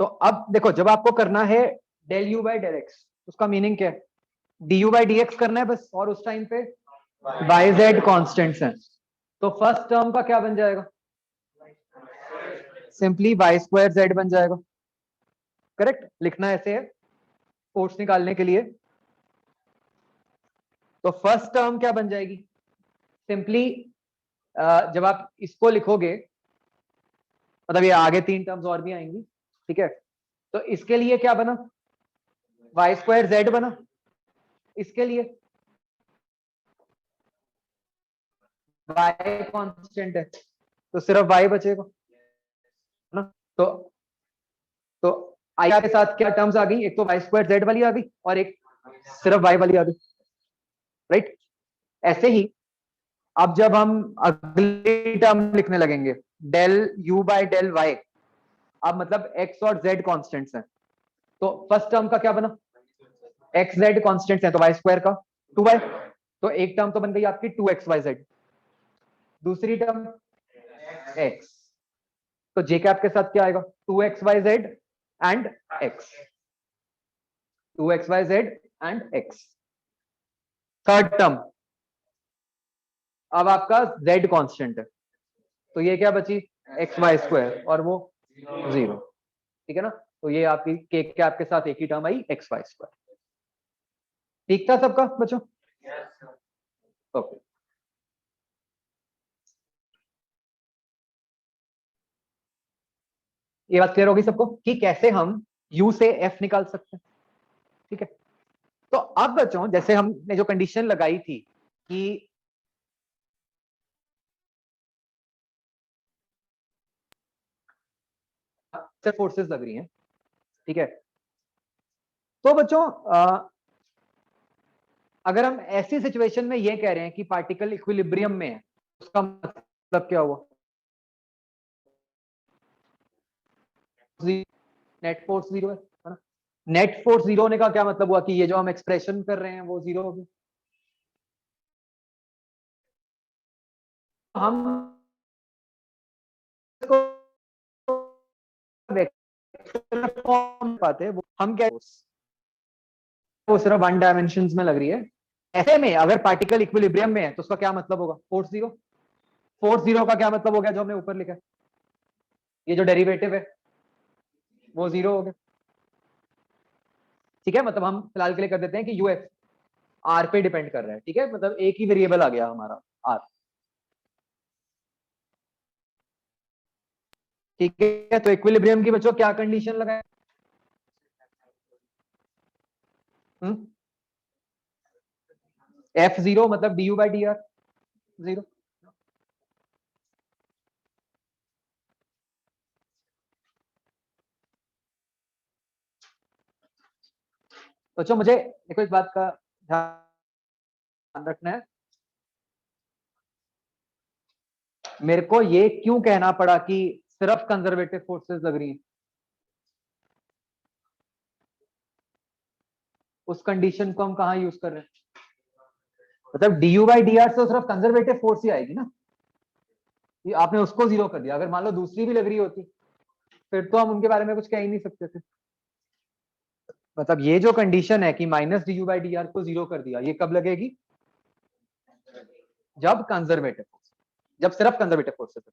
S1: तो अब देखो जब आपको करना है del U by del X, उसका मीनिंग क्या है, D U by D X करना है बस, और उस टाइम पे वाई जेड कॉन्स्टेंट्स हैं, तो फर्स्ट टर्म का क्या बन जाएगा? सिंपली वाई स्क्वायर जेड बन जाएगा। करेक्ट, लिखना ऐसे है फोर्स निकालने के लिए। तो फर्स्ट टर्म क्या बन जाएगी? सिंपली जब आप इसको लिखोगे, मतलब ये आगे तीन टर्म्स और भी आएंगी, ठीक है, तो इसके लिए क्या बना? वाई स्क्वायर जेड बना। इसके लिए वाई कांस्टेंट है, तो सिर्फ वाई बचेगा ना। तो आई के साथ क्या टर्म्स आ गई? एक तो वाई स्क्वायर जेड वाली आ गई और एक सिर्फ वाई वाली आ गई, राइट। ऐसे ही अब जब हम अगली टर्म लिखने लगेंगे, del U by del Y, अब मतलब एक्स और जेड कॉन्स्टेंट्स हैं, तो फर्स्ट टर्म का क्या बना? एक्स जेड कॉन्स्टेंट्स हैं, तो वाई स्क्वायर का 2y, तो एक टर्म तो बन गई आपकी 2xyz। दूसरी टर्म x, तो जे कैप के साथ क्या आएगा? 2xyz and x, 2xyz and x। Third term, अब आपका z कांस्टेंट है, तो ये क्या बची? एक्स वाई स्क्वायर, और वो 0, ठीक है ना। तो ये आपकी के कैप के साथ एक ही टर्म आई, एक्स वाई स्क्वायर। ठीक था सबका बच्चों? ओके, ये बात क्लियर होगी सबको कि कैसे हम u से f निकाल सकते हैं, ठीक है। तो अब बच्चों, जैसे हमने जो कंडीशन लगाई थी कि फोर्सेस लग रही हैं, ठीक है, तो बच्चों अगर हम ऐसी सिचुएशन में ये कह रहे हैं कि पार्टिकल इक्विलिब्रियम में है, उसका मतलब क्या हुआ? नेट फोर्स जीरो है ना। नेट फोर्स जीरो होने का क्या मतलब हुआ? कि ये जो हम एक्सप्रेशन कर रहे हैं वो जीरो हो गया। हम फॉर्म पाते, वो हम क्या, वो सिर्फ वन डायमेंशन में लग रही है। ऐसे में अगर पार्टिकल इक्विलिब्रियम में है तो उसका क्या मतलब होगा? Force zero. फोर्स जीरो का क्या मतलब हो गया? जो हमने ऊपर लिखा है, ये जो डेरिवेटिव है वो जीरो हो गया, ठीक है। मतलब हम फिलहाल के लिए कर देते हैं कि यूएफ आर पे डिपेंड कर रहा है, ठीक है, मतलब एक ही वेरिएबल आ गया हमारा आर, ठीक है। तो इक्विलिब्रियम की बच्चों क्या कंडीशन लगाए? एफ जीरो मतलब D U by D R zero. बच्चों मुझे देखो इस बात का ध्यान रखना है, मेरे को ये क्यों कहना पड़ा कि सिर्फ कंजर्वेटिव फोर्सेस लग रही हैं? उस कंडीशन को हम कहाँ यूज कर रहे हैं? मतलब D U by D R से सिर्फ कंजर्वेटिव फोर्स ही आएगी ना, ये आपने उसको जीरो कर दिया। अगर मान लो दूसरी भी लग रही होती, फिर तो हम उनके बारे में कुछ कह ही नहीं सकते थे। मतलब ये जो कंडीशन है कि minus D U by D R को जीरो कर दिया, ये कब लगेगी? जब कंजर्वेटिव फोर्स, जब सिर्फ कंजर्वेटिव फोर्सेस है।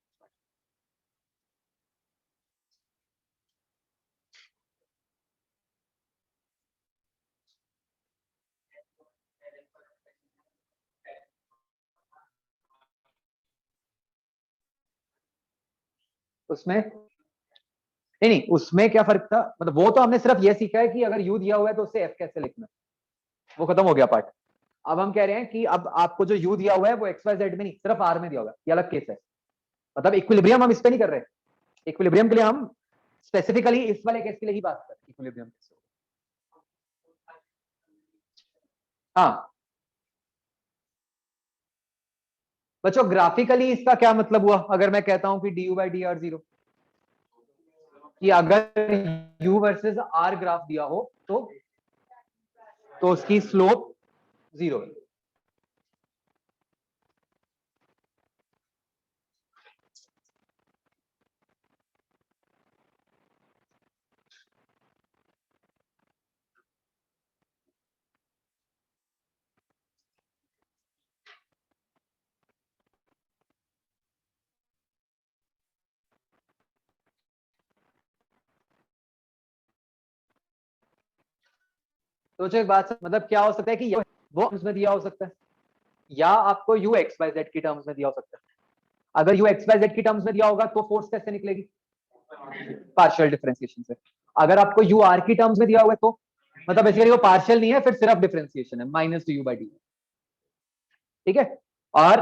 S1: उसमें नहीं नहीं, उसमें क्या फर्क था? मतलब वो तो हमने सिर्फ ये सीखा है कि अगर यू दिया हुआ है तो उससे एफ कैसे लिखना, वो खत्म हो गया पार्ट। अब हम कह रहे हैं कि अब आपको जो यू दिया हुआ है वो एक्स वाई जेड में नहीं, सिर्फ आर में दिया हुआ है, ये अलग केस है। मतलब इक्विलिब्रियम हम इस पे नहीं कर रहे, इक्विलिब्रियम के लिए हम स्पेसिफिकली इस वाले केस के लिए ही बात कर रहे हैं, इक्विलिब्रियम केस। हाँ बच्चों, ग्राफिकली इसका क्या मतलब हुआ? अगर मैं कहता हूं कि D U by D R zero, कि अगर यू वर्सेस आर ग्राफ दिया हो तो उसकी स्लोप जीरो है। सोचो एक बात, मतलब क्या हो सकता है कि वो उसमें दिया हो सकता है, या आपको यू एक्स वाई जेड की टर्म्स में दिया हो सकता है। अगर यू एक्स वाई जेड की टर्म्स में दिया होगा तो फोर्स कैसे निकलेगी? पार्शियल डिफरेंशिएशन से। अगर आपको यू आर की टर्म्स में दिया हुआ है तो मतलब बेसिकली वो पार्शियल नहीं है, फिर सिर्फ डिफरेंशिएशन है, minus two you by D. ठीक है। और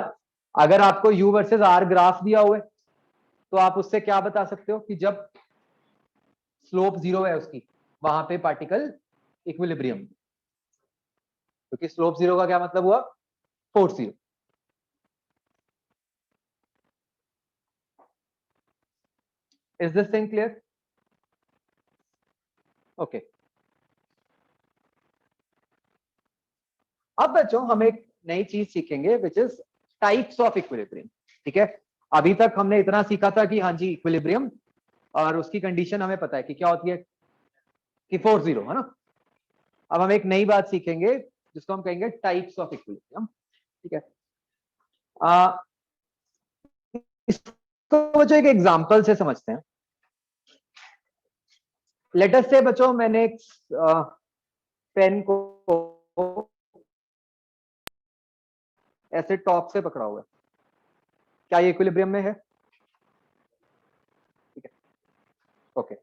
S1: अगर आपको यू वर्सेस आर ग्राफ दिया हुआ है तो आप उससे क्या बता सकते हो कि जब स्लोप जीरो है उसकी, वहां पे पार्टिकल इक्विलिब्रियम, क्योंकि स्लोप जीरो का क्या मतलब हुआ? Force zero. Is this thing clear? Okay. अब बच्चों हम एक नई चीज सीखेंगे which is types of equilibrium. ठीक है। अभी तक हमने इतना सीखा था कि हाँ जी इक्विलिब्रियम, और उसकी कंडीशन हमें पता है कि क्या होती है, कि फोर्स जीरो है ना। अब हम एक नई बात सीखेंगे जिसको हम कहेंगे टाइप्स ऑफ इक्विलिब्रियम। ठीक है। इसको बच्चों एक एग्जांपल से समझते हैं। लेट अस से बच्चों मैंने एक पेन को ऐसे टॉप से पकड़ा हुआ है, क्या ये इक्विलिब्रियम में है? ठीक है। ओके।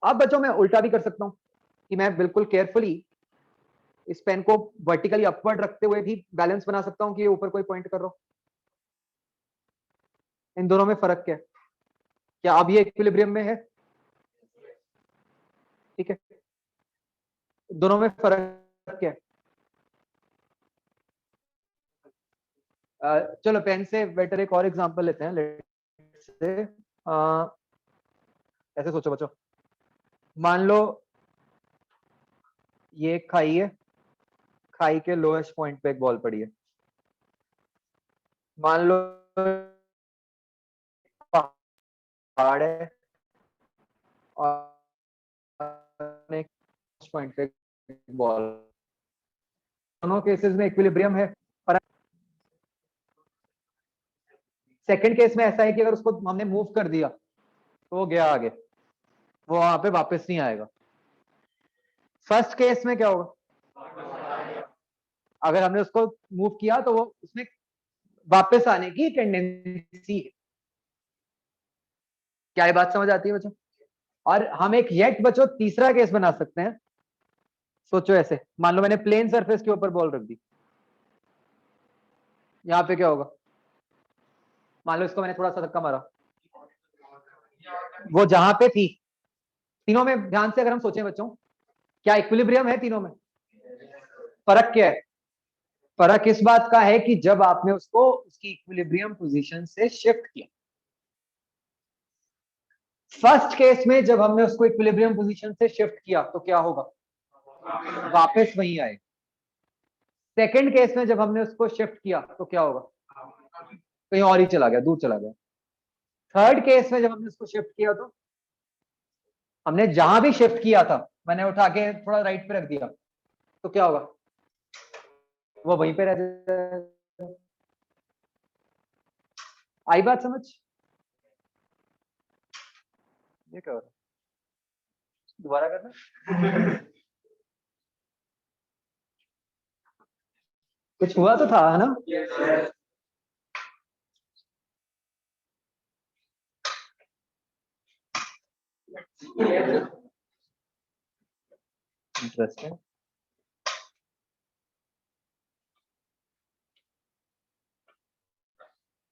S1: अब बच्चों मैं उल्टा भी कर सकता हूं कि मैं बिल्कुल केयरफुली इस पेन को वर्टिकली अपवर्ड रखते हुए भी बैलेंस बना सकता हूं कि ये ऊपर कोई पॉइंट कर रहा हूं। इन दोनों में फर्क क्या है? क्या अब ये इक्विलिब्रियम में है? ठीक है। दोनों में फर्क क्या है? चलो पेन से बेटर एक और एग्जांपल लेते हैं। लेट्स से ऐसे सोचो बच्चों, मान लो ये एक खाई है, खाई के लोएस्ट पॉइंट पे एक बॉल पड़ी है। मान लो पहाड़ है और एक पॉइंट पे बॉल, दोनों केसेस में इक्विलिब्रियम है। पर सेकंड केस में ऐसा है कि अगर उसको हमने मूव कर दिया तो वो गया आगे, वो वहां पे वापस नहीं आएगा। फर्स्ट केस में क्या होगा? अगर हमने उसको मूव किया तो वो उसमें वापस आने की टेंडेंसी है। क्या ये बात समझ आती है बच्चों? और हम एक येट बच्चों तीसरा केस बना सकते हैं। सोचो ऐसे, मान लो मैंने प्लेन सरफेस के ऊपर बॉल रख दी, यहाँ पे क्या होगा? मान लो इसको मैंने थोड़ा सा धक्का मारा, वो जहां पे थी, तीनों में ध्यान से अगर हम सोचें बच्चों, क्या इक्विलिब्रियम है तीनों में? फर्क क्या है? फर्क इस बात का है कि जब आपने उसको उसकी इक्विलिब्रियम पोजीशन से शिफ्ट किया। फर्स्ट केस में जब हमने उसको इक्विलिब्रियम पोजीशन से शिफ्ट किया तो क्या होगा? वापस वहीं आए। सेकंड केस में जब हमने उसको शिफ्ट किया तो क्या होगा? कहीं और ही चला गया, दूर चला गया। थर्ड केस में जब हमने उसको शिफ्ट किया तो हमने जहां भी शिफ्ट किया था, मैंने उठा के थोड़ा राइट पे रख दिया तो क्या होगा? वो वहीं पे रह जाएगा। आई बात समझ? ये क्या हो रहा है? दोबारा करना। कुछ हुआ तो था है ना? इंटरेस्टिंग।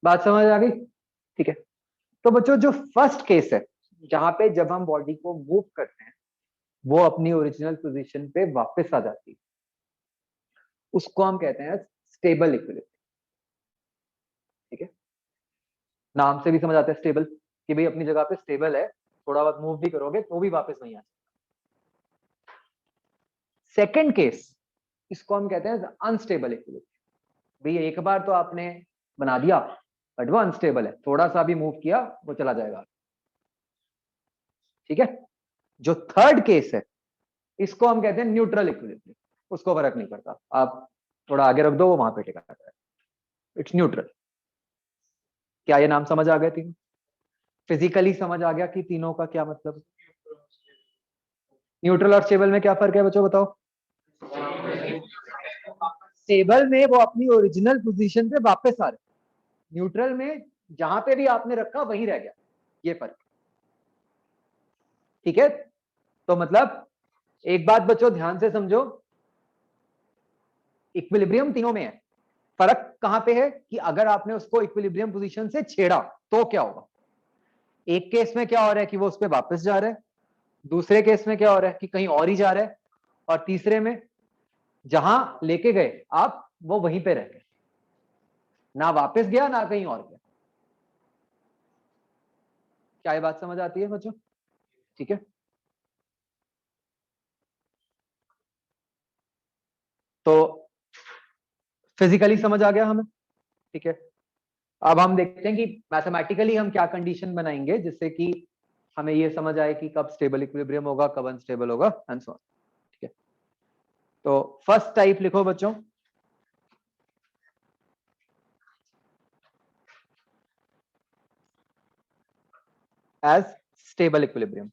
S1: बात समझ आ गई? ठीक है। तो बच्चों जो फर्स्ट केस है, जहां पे जब हम बॉडी को मूव करते हैं वो अपनी ओरिजिनल पोजीशन पे वापस आ जाती है, उसको हम कहते हैं स्टेबल इक्विलिब्रियम। ठीक है। नाम से भी समझ आता है स्टेबल, कि भाई अपनी जगह पे स्टेबल है, थोड़ा बहुत मूव भी करोगे तो भी वापस नहीं आ सकता। सेकंड केस, इसको हम कहते हैं अनस्टेबल इक्विलिब्रियम। भाई एक बार तो आपने बना दिया बट वो अनस्टेबल है, थोड़ा सा भी मूव किया वो चला जाएगा। ठीक है। जो थर्ड केस है इसको हम कहते हैं न्यूट्रल इक्विलिब्रियम। उसको फर्क नहीं पड़ता, आप थोड़ा आगे रख दो वो वहां पे टिका रहता है। It's neutral. क्या ये नाम समझ आ गए? तीनों फिजिकली समझ आ गया कि तीनों का क्या मतलब? न्यूट्रल और स्टेबल में क्या फर्क है बच्चों, बताओ। स्टेबल में वो अपनी ओरिजिनल पोजीशन पे वापस आ रहे, न्यूट्रल में जहां पे भी आपने रखा वहीं रह गया, ये फर्क। ठीक है, तो मतलब एक बात बच्चों ध्यान से समझो, इक्विलिब्रियम तीनों में है, फर्क कहां पे है कि अगर आपने उसको इक्विलिब्रियम पोजीशन से छेड़ा तो क्या होगा। एक केस में क्या हो रहा है कि वो उस पर वापस जा रहा है, दूसरे केस में क्या हो रहा है कि कहीं और ही जा रहा है, और तीसरे में जहां लेके गए आप वो वहीं पे रह गए, ना वापस गया ना कहीं और गया। क्या ये बात समझ आती है बच्चों? ठीक है, तो फिजिकली समझ आ गया हमें। ठीक है, अब हम देखते हैं कि मैथमेटिकली हम क्या कंडीशन बनाएंगे जिससे कि हमें ये समझ आए कि कब स्टेबल इक्विलिब्रियम होगा, कब अनस्टेबल होगा एंड सो ऑन। ठीक है, तो फर्स्ट टाइप लिखो बच्चों, एज स्टेबल इक्विलिब्रियम।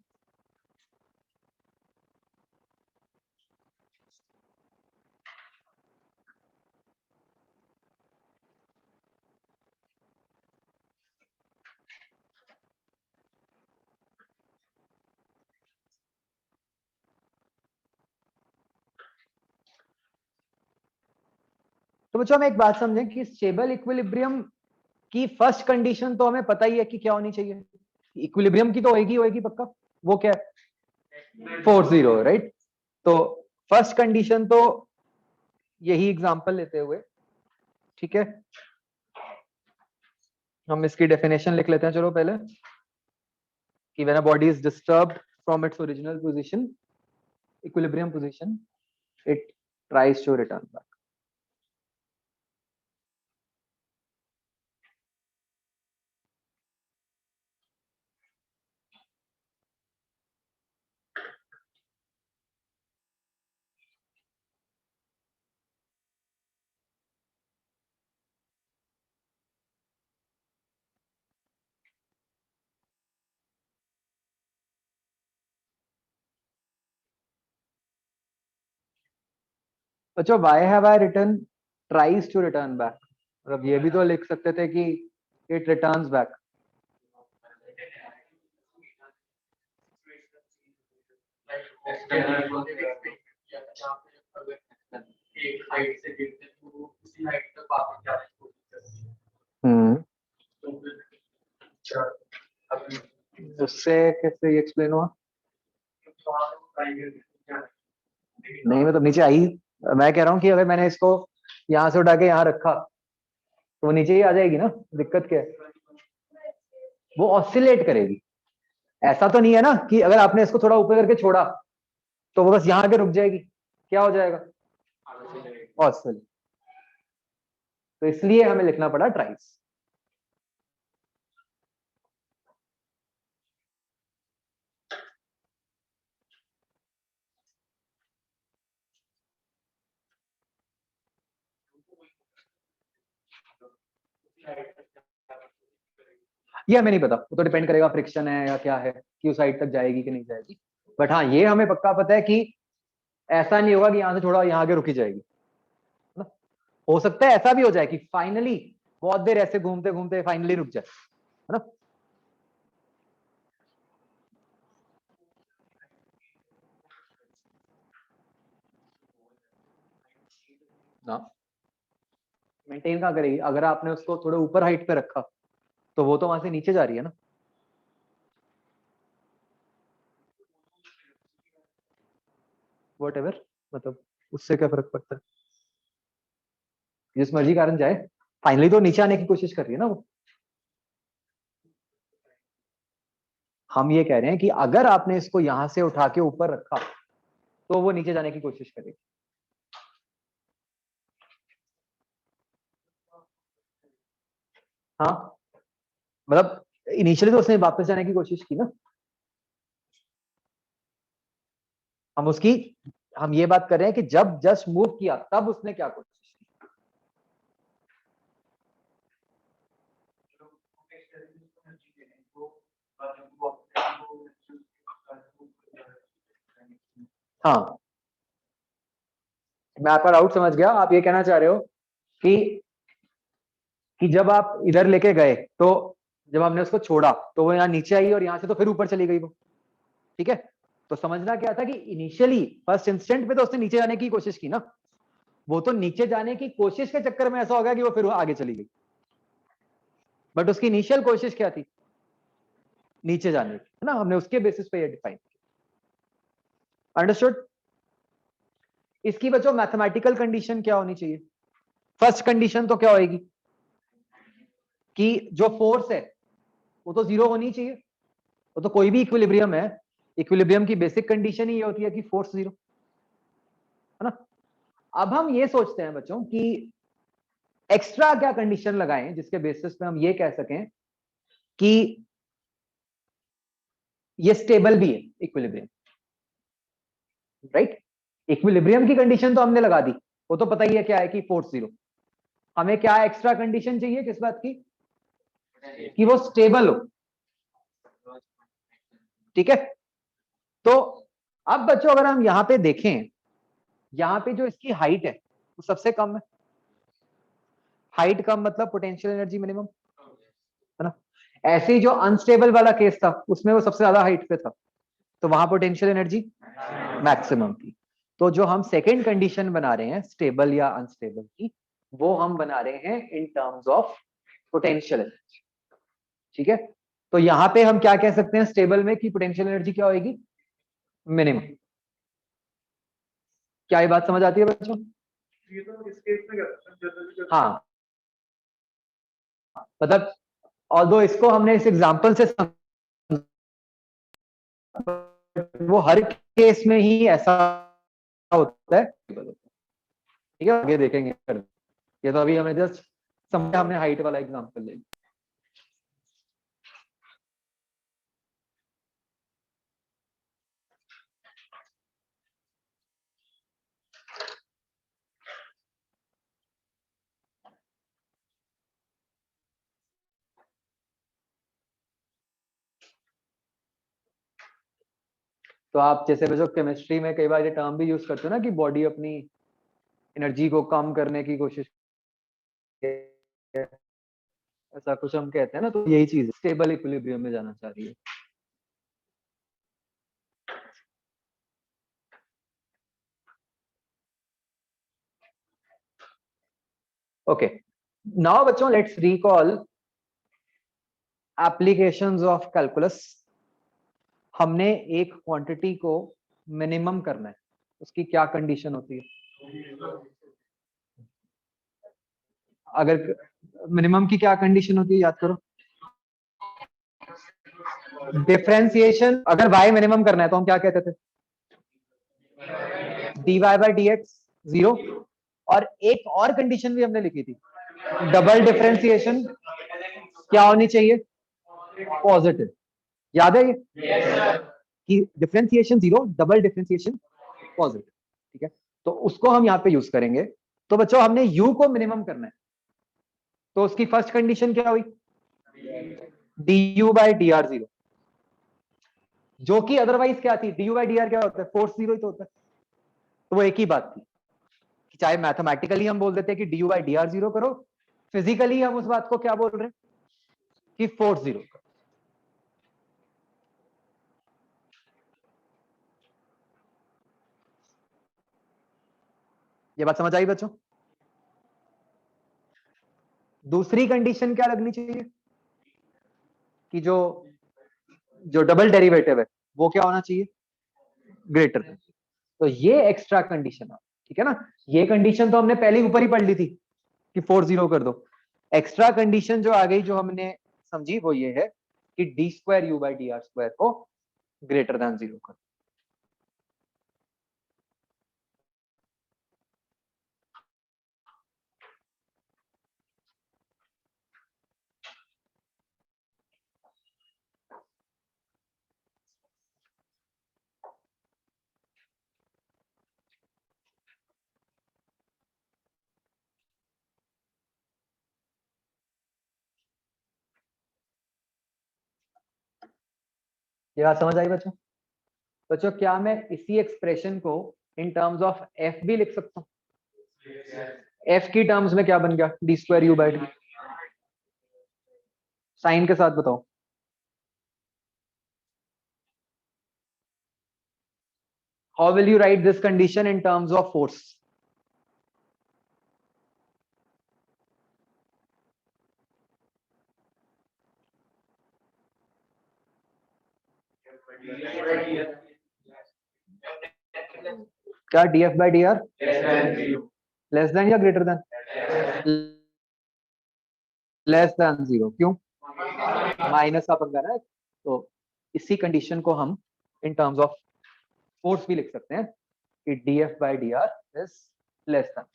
S1: तो बच्चों हम एक बात समझें कि स्टेबल इक्विलिब्रियम की फर्स्ट कंडीशन तो हमें पता ही है कि क्या होनी चाहिए, इक्विलिब्रियम की तो होएगी पक्का। वो क्या है, 4 0, राइट। तो फर्स्ट कंडीशन तो यही एग्जांपल लेते हुए, ठीक है, हम इसकी डेफिनेशन लिख लेते हैं चलो पहले, कि when a body is disturbed from its original position, equilibrium position, it tries to return back. बच्चों why have I return tries to return back, मतलब ये भी तो लिख सकते थे कि इट रिटर्न्स बैक। हम्म, उससे कैसे एक्सप्लेन हुआ? नहीं मतलब नीचे आई, मैं कह रहा हूँ कि अगर मैंने इसको यहाँ से उठा के यहाँ रखा तो वो नीचे ही आ जाएगी ना, दिक्कत क्या है? वो ऑसिलेट करेगी, ऐसा तो नहीं है ना कि अगर आपने इसको थोड़ा ऊपर करके छोड़ा तो वो बस यहाँ आके रुक जाएगी, क्या हो जाएगा, ऑसिलेट। तो इसलिए हमें लिखना पड़ा ट्राइस। ये हमें नहीं पता, वो तो डिपेंड करेगा फ्रिक्शन है या क्या है कि उस साइड तक जाएगी कि नहीं जाएगी। बट हाँ ये हमें पक्का पता है कि ऐसा नहीं होगा कि यहाँ से थोड़ा यहाँ आगे रुकी जाएगी, है ना। हो सकता है ऐसा भी हो जाए कि फाइनली बहुत देर ऐसे घूमते घूमते फाइनली रुक जाए, है ना। मेंटेन कहाँ करेगी, अगर आपने उसको थोड़ा ऊपर हाइट पे रखा तो वो तो वहां से नीचे जा रही है ना। वट एवर, मतलब उससे क्या फर्क पड़ता है, जिस मर्जी कारण जाए, फाइनली तो नीचे आने की कोशिश कर रही है ना वो। हम ये कह रहे हैं कि अगर आपने इसको यहां से उठा के ऊपर रखा तो वो नीचे जाने की कोशिश करेगी। हाँ मतलब इनिशियली तो उसने वापस जाने की कोशिश की ना, हम उसकी, हम ये बात कर रहे हैं कि जब जस्ट मूव किया तब उसने क्या कोशिश की। हाँ, मैं आपका डाउट समझ गया। आप ये कहना चाह रहे हो कि जब आप इधर लेके गए तो जब हमने उसको छोड़ा तो वो यहाँ नीचे आई और यहाँ से तो फिर ऊपर चली गई वो, ठीक है। तो समझना क्या था कि इनिशियली फर्स्ट इंस्टेंट पे तो उसने नीचे जाने की कोशिश की ना, वो तो नीचे जाने की कोशिश के चक्कर में ऐसा हो गया कि वो फिर आगे चली गई, बट उसकी इनिशियल कोशिश क्या थी, नीचे जाने की, है ना। हमने उसके बेसिस पे ये डिफाइन किया। अंडरस्टूड। इसकी बच्चों मैथमेटिकल कंडीशन क्या होनी चाहिए? फर्स्ट कंडीशन तो क्या होगी कि जो फोर्स है वो तो जीरो होनी चाहिए। वो तो कोई भी इक्विलिब्रियम है, इक्विलिब्रियम की बेसिक कंडीशन ही ये होती है कि फोर्स जीरो, है ना। अब हम ये सोचते हैं बच्चों कि एक्स्ट्रा क्या कंडीशन लगाएं जिसके बेसिस पे हम ये कह सकें कि ये स्टेबल भी है इक्विलिब्रियम, राइट। इक्विलिब्रियम की कंडीशन तो हमने लगा दी, वो तो पता ही है क्या है कि फोर्स जीरो। हमें क्या एक्स्ट्रा कंडीशन चाहिए किस बात की, कि वो स्टेबल हो, ठीक है। तो अब बच्चों अगर हम यहां पे देखें, यहां पे जो इसकी हाइट है वो सबसे कम है। हाइट कम मतलब पोटेंशियल एनर्जी मिनिमम, है ना। ऐसे ही जो अनस्टेबल वाला केस था उसमें वो सबसे ज्यादा हाइट पे था, तो वहां पोटेंशियल एनर्जी मैक्सिमम थी। तो जो हम सेकेंड कंडीशन बना रहे हैं स्टेबल या अनस्टेबल की, वो हम बना रहे हैं इन टर्म्स ऑफ पोटेंशियल एनर्जी, ठीक है। तो यहां पे हम क्या कह सकते हैं स्टेबल में कि पोटेंशियल एनर्जी क्या होगी, मिनिमम। क्या ये बात समझ आती है बच्चों? ये तो इस केस में हाँ, मतलब ऑल्दो इसको हमने इस एग्जांपल से वो हर केस में ही ऐसा होता है, ठीक है। आगे देखेंगे, ये तो अभी हमें जस्ट समझा, हमने हाइट वाला एग्जांपल ले लिया। तो आप जैसे जो केमिस्ट्री में कई बार ये टर्म भी यूज करते हो ना कि बॉडी अपनी एनर्जी को कम करने की कोशिश, ऐसा कुछ हम कहते हैं ना, तो यही चीज स्टेबल इक्विलिब्रियम में जाना चाह रही है। ओके, नाउ बच्चों let's recall applications of calculus. हमने एक क्वांटिटी को मिनिमम करना है, उसकी क्या कंडीशन होती है? अगर मिनिमम की क्या कंडीशन होती है याद करो। डिफरेंशिएशन, अगर y मिनिमम करना है तो हम क्या कहते थे, dy by D x zero. और एक और कंडीशन भी हमने लिखी थी, डबल डिफरेंशिएशन क्या होनी चाहिए, पॉजिटिव। याद है ये कि differentiation zero, double differentiation positive, ठीक है। तो उसको हम यहाँ पे यूज करेंगे। तो बच्चों हमने u को मिनिमम करना है, तो उसकी फर्स्ट कंडीशन क्या हुई, du by D R zero, जो कि अदरवाइज क्या थी, du बाई डी आर क्या होता है, फोर्स जीरो ही तो होता है। तो वो एक ही बात थी कि चाहे मैथमेटिकली हम बोल देते हैं कि du by D R zero करो, फिजिकली हम उस बात को क्या बोल रहे हैं कि फोर्स जीरो। ये बात समझ आई बच्चों? दूसरी कंडीशन क्या लगनी चाहिए कि जो डबल डेरिवेटिव है वो क्या होना चाहिए, ग्रेटर देन। तो ये एक्स्ट्रा कंडीशन है, ठीक है ना। ये कंडीशन तो हमने पहले ही ऊपर ही पढ़ ली थी कि फोर जीरो कर दो। एक्स्ट्रा कंडीशन जो आ गई जो हमने समझी वो ये है कि D square u by D R square को ग्रेटर देन जीरो कर। ये बात समझ आई बच्चों? बच्चों क्या मैं इसी एक्सप्रेशन को इन टर्म्स ऑफ एफ भी लिख सकता हूँ? एफ की टर्म्स में क्या बन गया? D square u by d. Sign के साथ बताओ। How will you write this condition in terms of force? क्या d f by D r less than या greater than? Less than zero. क्यों? माइनस का पंगा ना। तो इसी कंडीशन को हम इन टर्म्स ऑफ फोर्स भी लिख सकते हैं कि D f by D R is less than.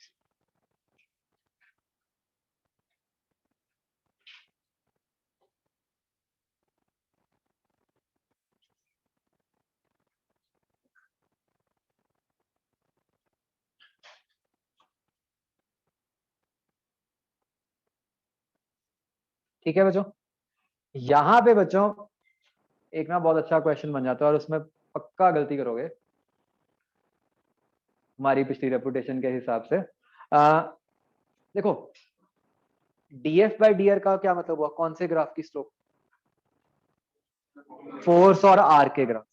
S1: ठीक है बच्चों। यहां पे बच्चों एक ना बहुत अच्छा क्वेश्चन बन जाता है और उसमें पक्का गलती करोगे हमारी पिछली रेपुटेशन के हिसाब से। देखो डीएफ बाई डी आर का क्या मतलब हुआ? कौन से ग्राफ की स्लोप? फोर्स और आर के graph.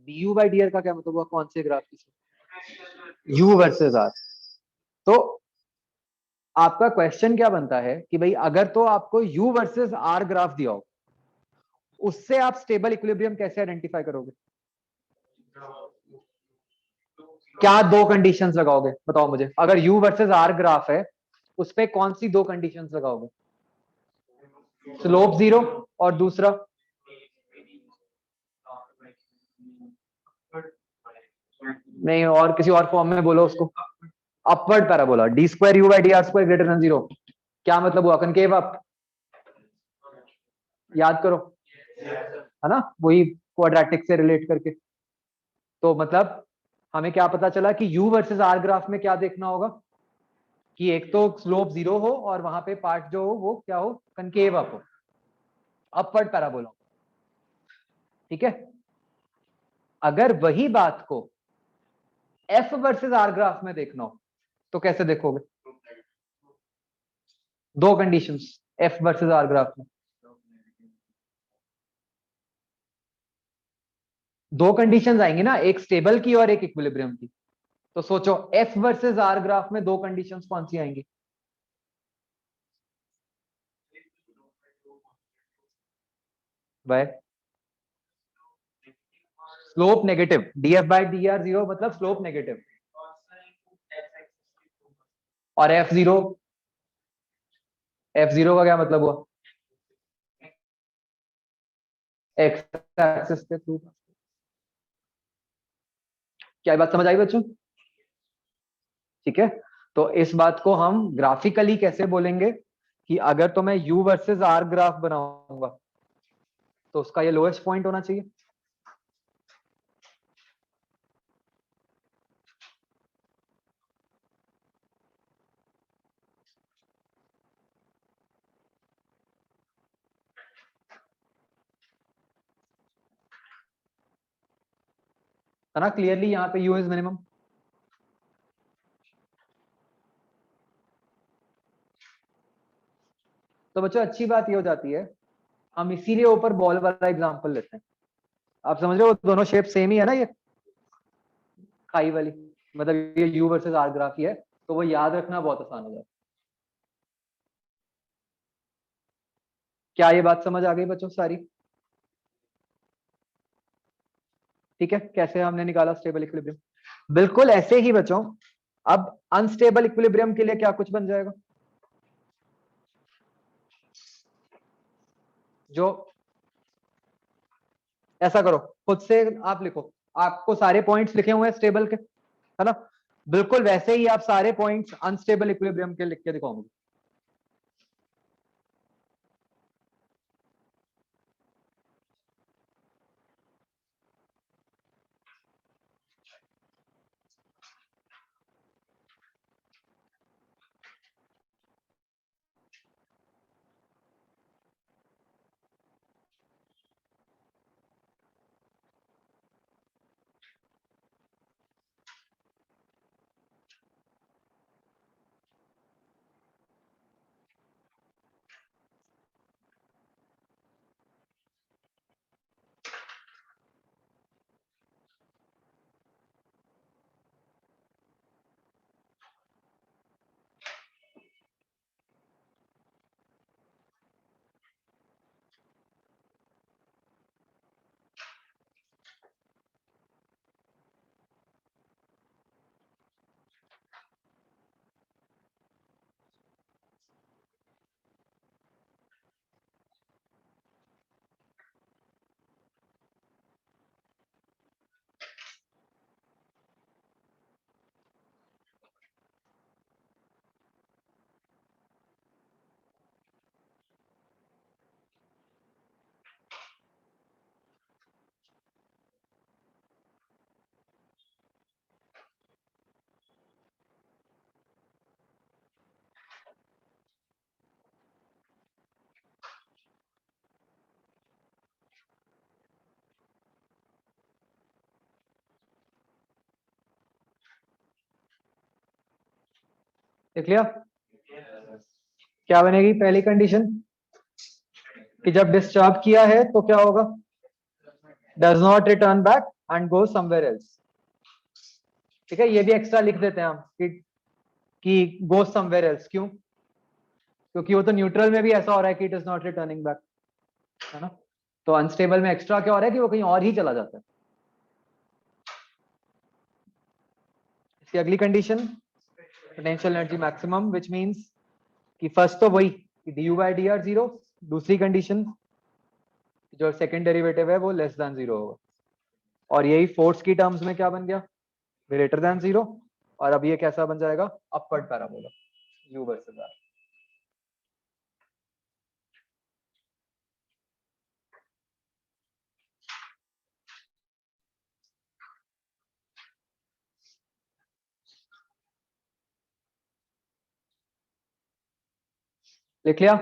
S1: D by D R का क्या मतलब हुआ? कौन से ग्राफ की स्लोप? You versus R. तो आपका क्वेश्चन क्या बनता है कि भाई अगर तो आपको यू वर्सेस आर ग्राफ दिया हो, उससे आप स्टेबल इक्विलिब्रियम कैसे आइडेंटिफाई करोगे? क्या दो कंडीशंस लगाओगे बताओ मुझे? अगर यू वर्सेस आर ग्राफ है उस पे कौन सी दो कंडीशंस लगाओगे? स्लोप जीरो और दूसरा नहीं, और किसी और फॉर्म में बोलो उसको। Upward parabola. D square u by D R square greater than zero. क्या मतलब हुआ? Concave up. याद करो, है ना? वही क्वाड्रेटिक से रिलेट करके। तो मतलब हमें क्या पता चला कि यू वर्सेस आर ग्राफ में क्या देखना होगा कि एक तो स्लोप जीरो हो और वहां पे पार्ट जो हो वो क्या हो? कनकेव अप हो, अपवर्ड पैराबोला। ठीक है। अगर वही बात को एफ वर्सेस आर ग्राफ में देखना हो तो कैसे देखोगे? दो conditions F versus R graph में। दो कंडीशंस आएंगी ना, एक स्टेबल की और एक इक्विलिब्रियम की। तो सोचो एफ वर्सेस आर ग्राफ में दो कंडीशंस कौन सी आएंगी? By slope negative. DF by D R zero मतलब स्लोप नेगेटिव। और एफ जीरो का क्या मतलब हुआ? एक्स एक्सिस के थ्रू। क्या बात समझ आई बच्चों? ठीक है। तो इस बात को हम ग्राफिकली कैसे बोलेंगे कि अगर तो मैं यू वर्सेस आर ग्राफ बनाऊंगा तो उसका ये लोएस्ट पॉइंट होना चाहिए। है ना? क्लियरली यहाँ पे यू इज मिनिमम। तो बच्चों अच्छी बात ये हो जाती है, हम इसीलिए ऊपर बॉल वाला एग्जांपल लेते हैं। आप समझ रहे हो दोनों शेप सेम ही है ना? ये खाई वाली मतलब ये यू वर्सेस आर ग्राफ ही है, तो वो याद रखना बहुत आसान हो जाता है। क्या ये बात समझ आ गई बच्चों सारी? ठीक है। कैसे हमने निकाला स्टेबल इक्विलिब्रियम? बिल्कुल ऐसे ही बच्चों। अब अनस्टेबल इक्विलिब्रियम के लिए क्या कुछ बन जाएगा? जो ऐसा करो, खुद से आप लिखो। आपको सारे पॉइंट्स लिखे हुए हैं स्टेबल के, है ना? बिल्कुल वैसे ही आप सारे पॉइंट्स अनस्टेबल इक्विलिब्रियम के लिख के दिखाओगे। देख लिया? क्या बनेगी पहली कंडीशन कि जब डिस्टर्ब किया है तो क्या होगा? Does not return back and go somewhere else. ठीक है, ये भी एक्स्ट्रा लिख देते हैं हम कि गो समवेयर एल्स। क्यों? क्योंकि वो तो न्यूट्रल में भी ऐसा हो रहा है कि it is not returning back, है ना? तो अनस्टेबल में एक्स्ट्रा क्या हो रहा है कि वो कहीं और ही चला जाता है। इसकी अगली condition potential energy maximum, which means कि फर्स्ट तो वही कि du by dr 0, दूसरी कंडीशन जो सेकंड डेरिवेटिव है वो लेस देन 0 होगा, और यही फोर्स की टर्म्स में क्या बन गया? Greater than 0। और अब ये कैसा बन जाएगा? Upward parabola u versus r। लिख लिया?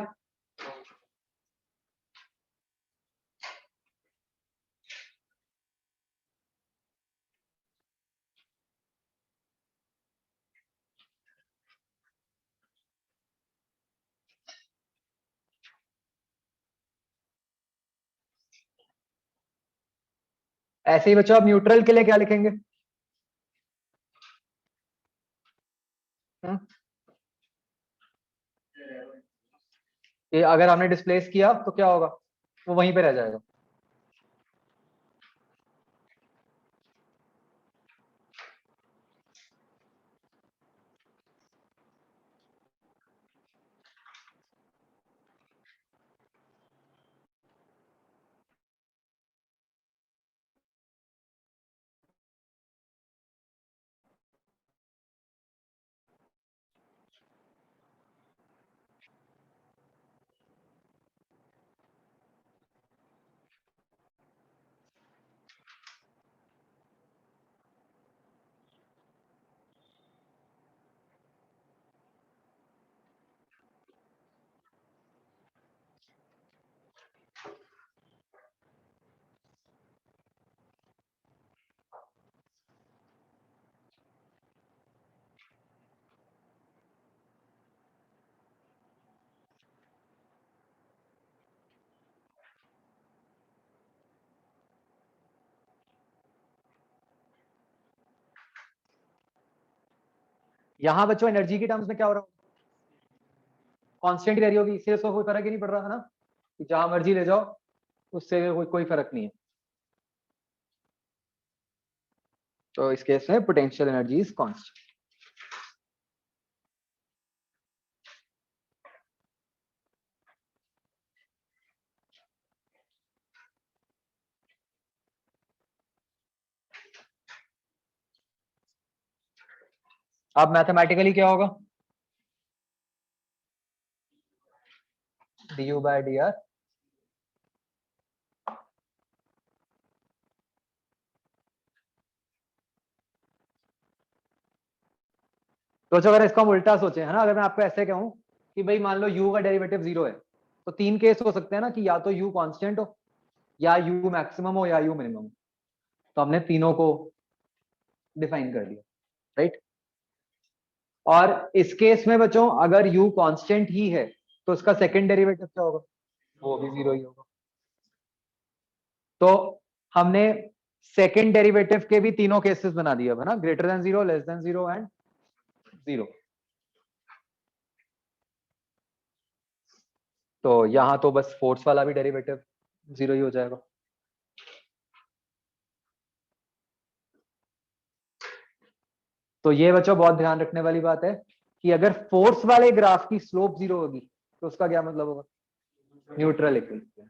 S1: ऐसे ही बच्चों, आप न्यूट्रल के लिए क्या लिखेंगे? ये अगर हमने डिस्प्लेस किया तो क्या होगा? वो वहीं पे रह जाएगा। यहाँ बच्चों एनर्जी की टर्म्स में क्या हो रहा है? कांस्टेंट ही रह रही होगी, इससे उसको कोई फर्क ही नहीं पड़ रहा है ना, कि जहां मर्जी ले जाओ उससे कोई फर्क नहीं है। तो इस केस में पोटेंशियल एनर्जी इज कांस्टेंट। अब मैथमेटिकली क्या होगा? du by dr तो अगर इसको हम उल्टा सोचे, है ना, अगर मैं आपको ऐसे कहूं कि भाई मान लो u का डेरिवेटिव 0 है, तो तीन केस हो सकते हैं ना, कि या तो u कांस्टेंट हो, या u मैक्सिमम हो, या u मिनिमम। तो हमने तीनों को डिफाइन कर दिया, राइट? और इस केस में बच्चों अगर u कांस्टेंट ही है तो उसका सेकंड डेरिवेटिव क्या होगा? वो भी 0 ही होगा। तो हमने सेकंड डेरिवेटिव के भी तीनों केसेस बना दिए, है ना, greater than 0, less than 0 and 0। तो यहां तो बस फोर्स वाला भी डेरिवेटिव 0 ही हो जाएगा। तो ये बच्चों बहुत ध्यान रखने वाली बात है कि अगर फोर्स वाले ग्राफ की स्लोप 0 होगी तो उसका क्या मतलब होगा? Neutral equilibrium.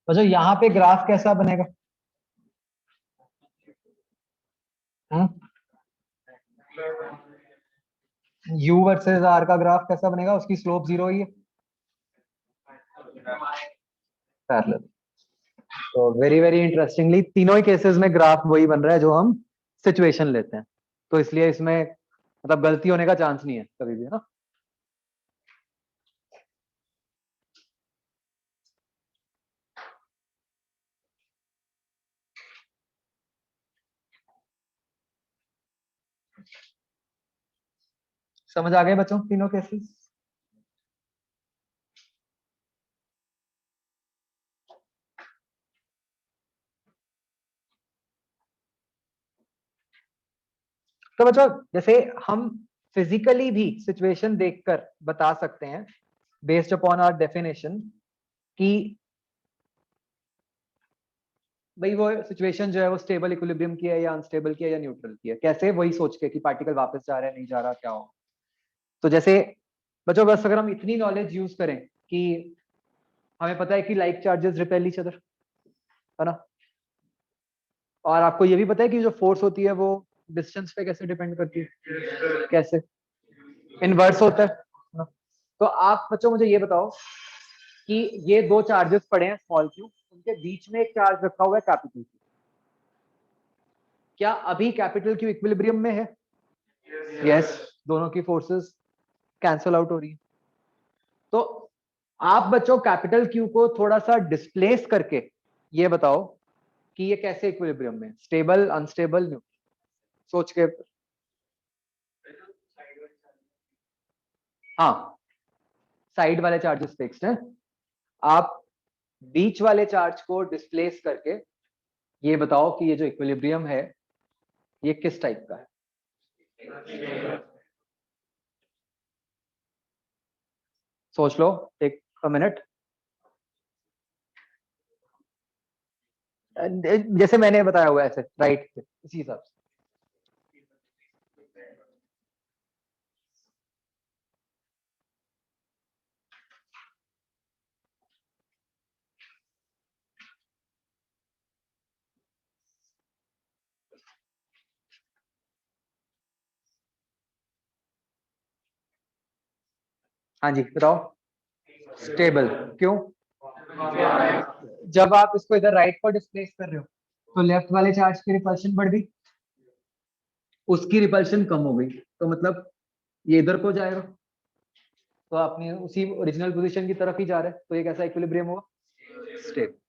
S1: तो जो यहाँ पे ग्राफ कैसा बनेगा? u वर्सेस r का ग्राफ कैसा बनेगा? उसकी स्लोप 0 ही है, पैरेलल। तो वेरी वेरी इंटरेस्टिंगली तीनों ही केसेस में ग्राफ वही बन रहा है जो हम सिचुएशन लेते हैं। तो इसलिए इसमें मतलब गलती होने का चांस नहीं है कभी भी, है ना। समझ आ गए बच्चों तीनों केसेस? तो बच्चों जैसे हम फिजिकली भी सिचुएशन देखकर बता सकते हैं बेस्ड अपॉन आवर डेफिनेशन कि भाई वो सिचुएशन जो है वो स्टेबल इक्विलिब्रियम की है या अनस्टेबल की है या न्यूट्रल की है। कैसे? वही सोच के कि पार्टिकल वापस जा रहा है नहीं जा रहा, क्या हो। तो जैसे बच्चों बस अगर हम इतनी नॉलेज यूज करें कि हमें पता है कि like charges repel each other, है ना, और आपको ये भी पता है कि जो फोर्स होती है वो डिस्टेंस पे कैसे डिपेंड करती है, कैसे इनवर्स होता है ना? तो आप बच्चों मुझे ये बताओ कि ये दो चार्जेस पड़े हैं स्मॉल क्यू, उनके बीच में एक चार्ज रखा हुआ है कैपिटल क्यू। क्या अभी कैपिटल क्यू इक्विलिब्रियम में है? यस, दोनों की फोर्सेस कैंसल आउट हो रही है। तो आप बच्चों कैपिटल क्यू को थोड़ा सा डिस्प्लेस करके ये बताओ कि ये कैसे इक्विलिब्रियम में, स्टेबल, अनस्टेबल, न्यूट्रल, सोच के। हाँ, साइड वाले चार्जेस फिक्स्ड हैं, आप बीच वाले चार्ज को डिस्प्लेस करके ये बताओ कि ये जो इक्विलिब्रियम है ये किस टाइप का है। सोच लो, एक मिनट। जैसे मैंने बताया हुआ है ऐसे, राइट, इसी हिसाब से। हाँ जी बताओ। स्टेबल क्यों? जब आप इसको इधर राइट पर डिस्प्लेस कर रहे हो तो लेफ्ट वाले चार्ज की रिपल्शन बढ़ गई, उसकी रिपल्शन कम हो गई, तो मतलब ये इधर को जाएगा, तो आपने उसी ओरिजिनल पोजीशन की तरफ ही जा रहा है, तो ये कैसा इक्विलिब्रियम होगा? स्टेबल।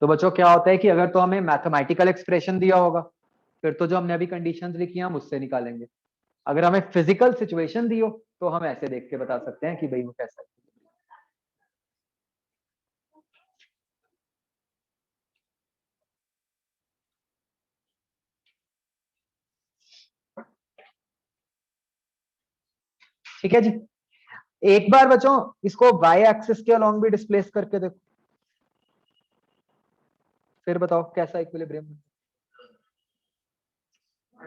S1: तो बच्चों क्या होता है कि अगर तो हमें मैथमेटिकल एक्सप्रेशन दिया होगा फिर तो जो हमने अभी कंडीशंस लिखी हैं हम उससे निकालेंगे। अगर हमें फिजिकल सिचुएशन दी हो तो हम ऐसे देख के बता सकते हैं कि भाई वो कैसा है। ठीक है जी। एक बार बच्चों इसको वाई एक्सिस के अलोंग भी डिस्प्लेस करके देखो, फिर बताओ कैसा इक्विलिब्रियम।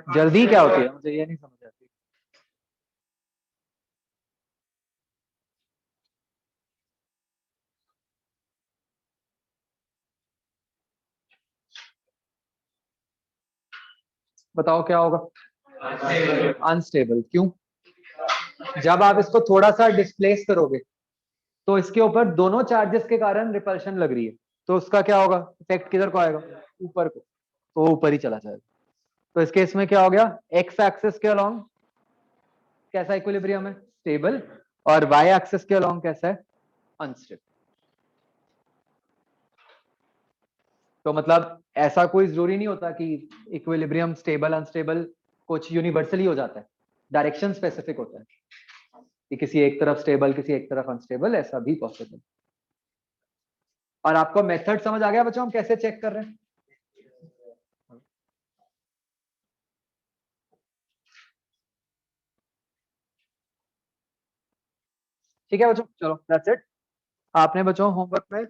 S1: जल्दी क्या होती है मुझे ये नहीं समझ आती। बताओ क्या होगा? अनस्टेबल क्यों? जब आप इसको थोड़ा सा डिस्प्लेस करोगे तो इसके ऊपर दोनों चार्जेस के कारण रिपल्शन लग रही है, तो उसका क्या होगा? इफेक्ट किधर को आएगा? ऊपर को, तो वो ऊपर ही चला जाएगा। तो इस केस में क्या हो गया? एक्स एक्सिस के अलोंग कैसा इक्विलिब्रियम है? स्टेबल। और वाई एक्सिस के अलोंग कैसा है? अनस्टेबल। तो मतलब ऐसा कोई जरूरी नहीं होता कि इक्विलिब्रियम स्टेबल अनस्टेबल कुछ यूनिवर्सली हो जाता है, डायरेक्शन स्पेसिफिक होता है कि किसी एक तरफ स्टेबल किसी एक तरफ अनस्टेबल, ऐसा भी पॉसिबल। और आपको मेथड समझ आ गया बच्चों हम कैसे चेक कर रहे हैं? ठीक है बच्चों, चलो दैट्स इट। आपने बच्चों होमवर्क में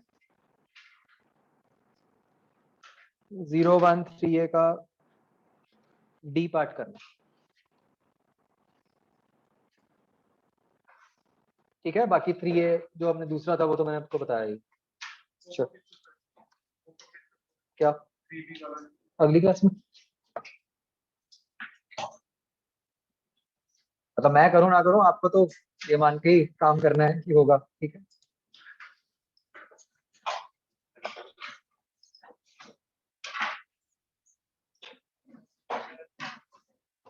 S1: 013 का डी पार्ट करना, ठीक है? बाकी 3A जो हमने दूसरा था वो तो मैंने आपको बताया ही। चलो क्या अगली क्लास में, मतलब मैं करूँ ना करूँ आपको तो ये मान के ही काम करना है कि होगा, ठीक है?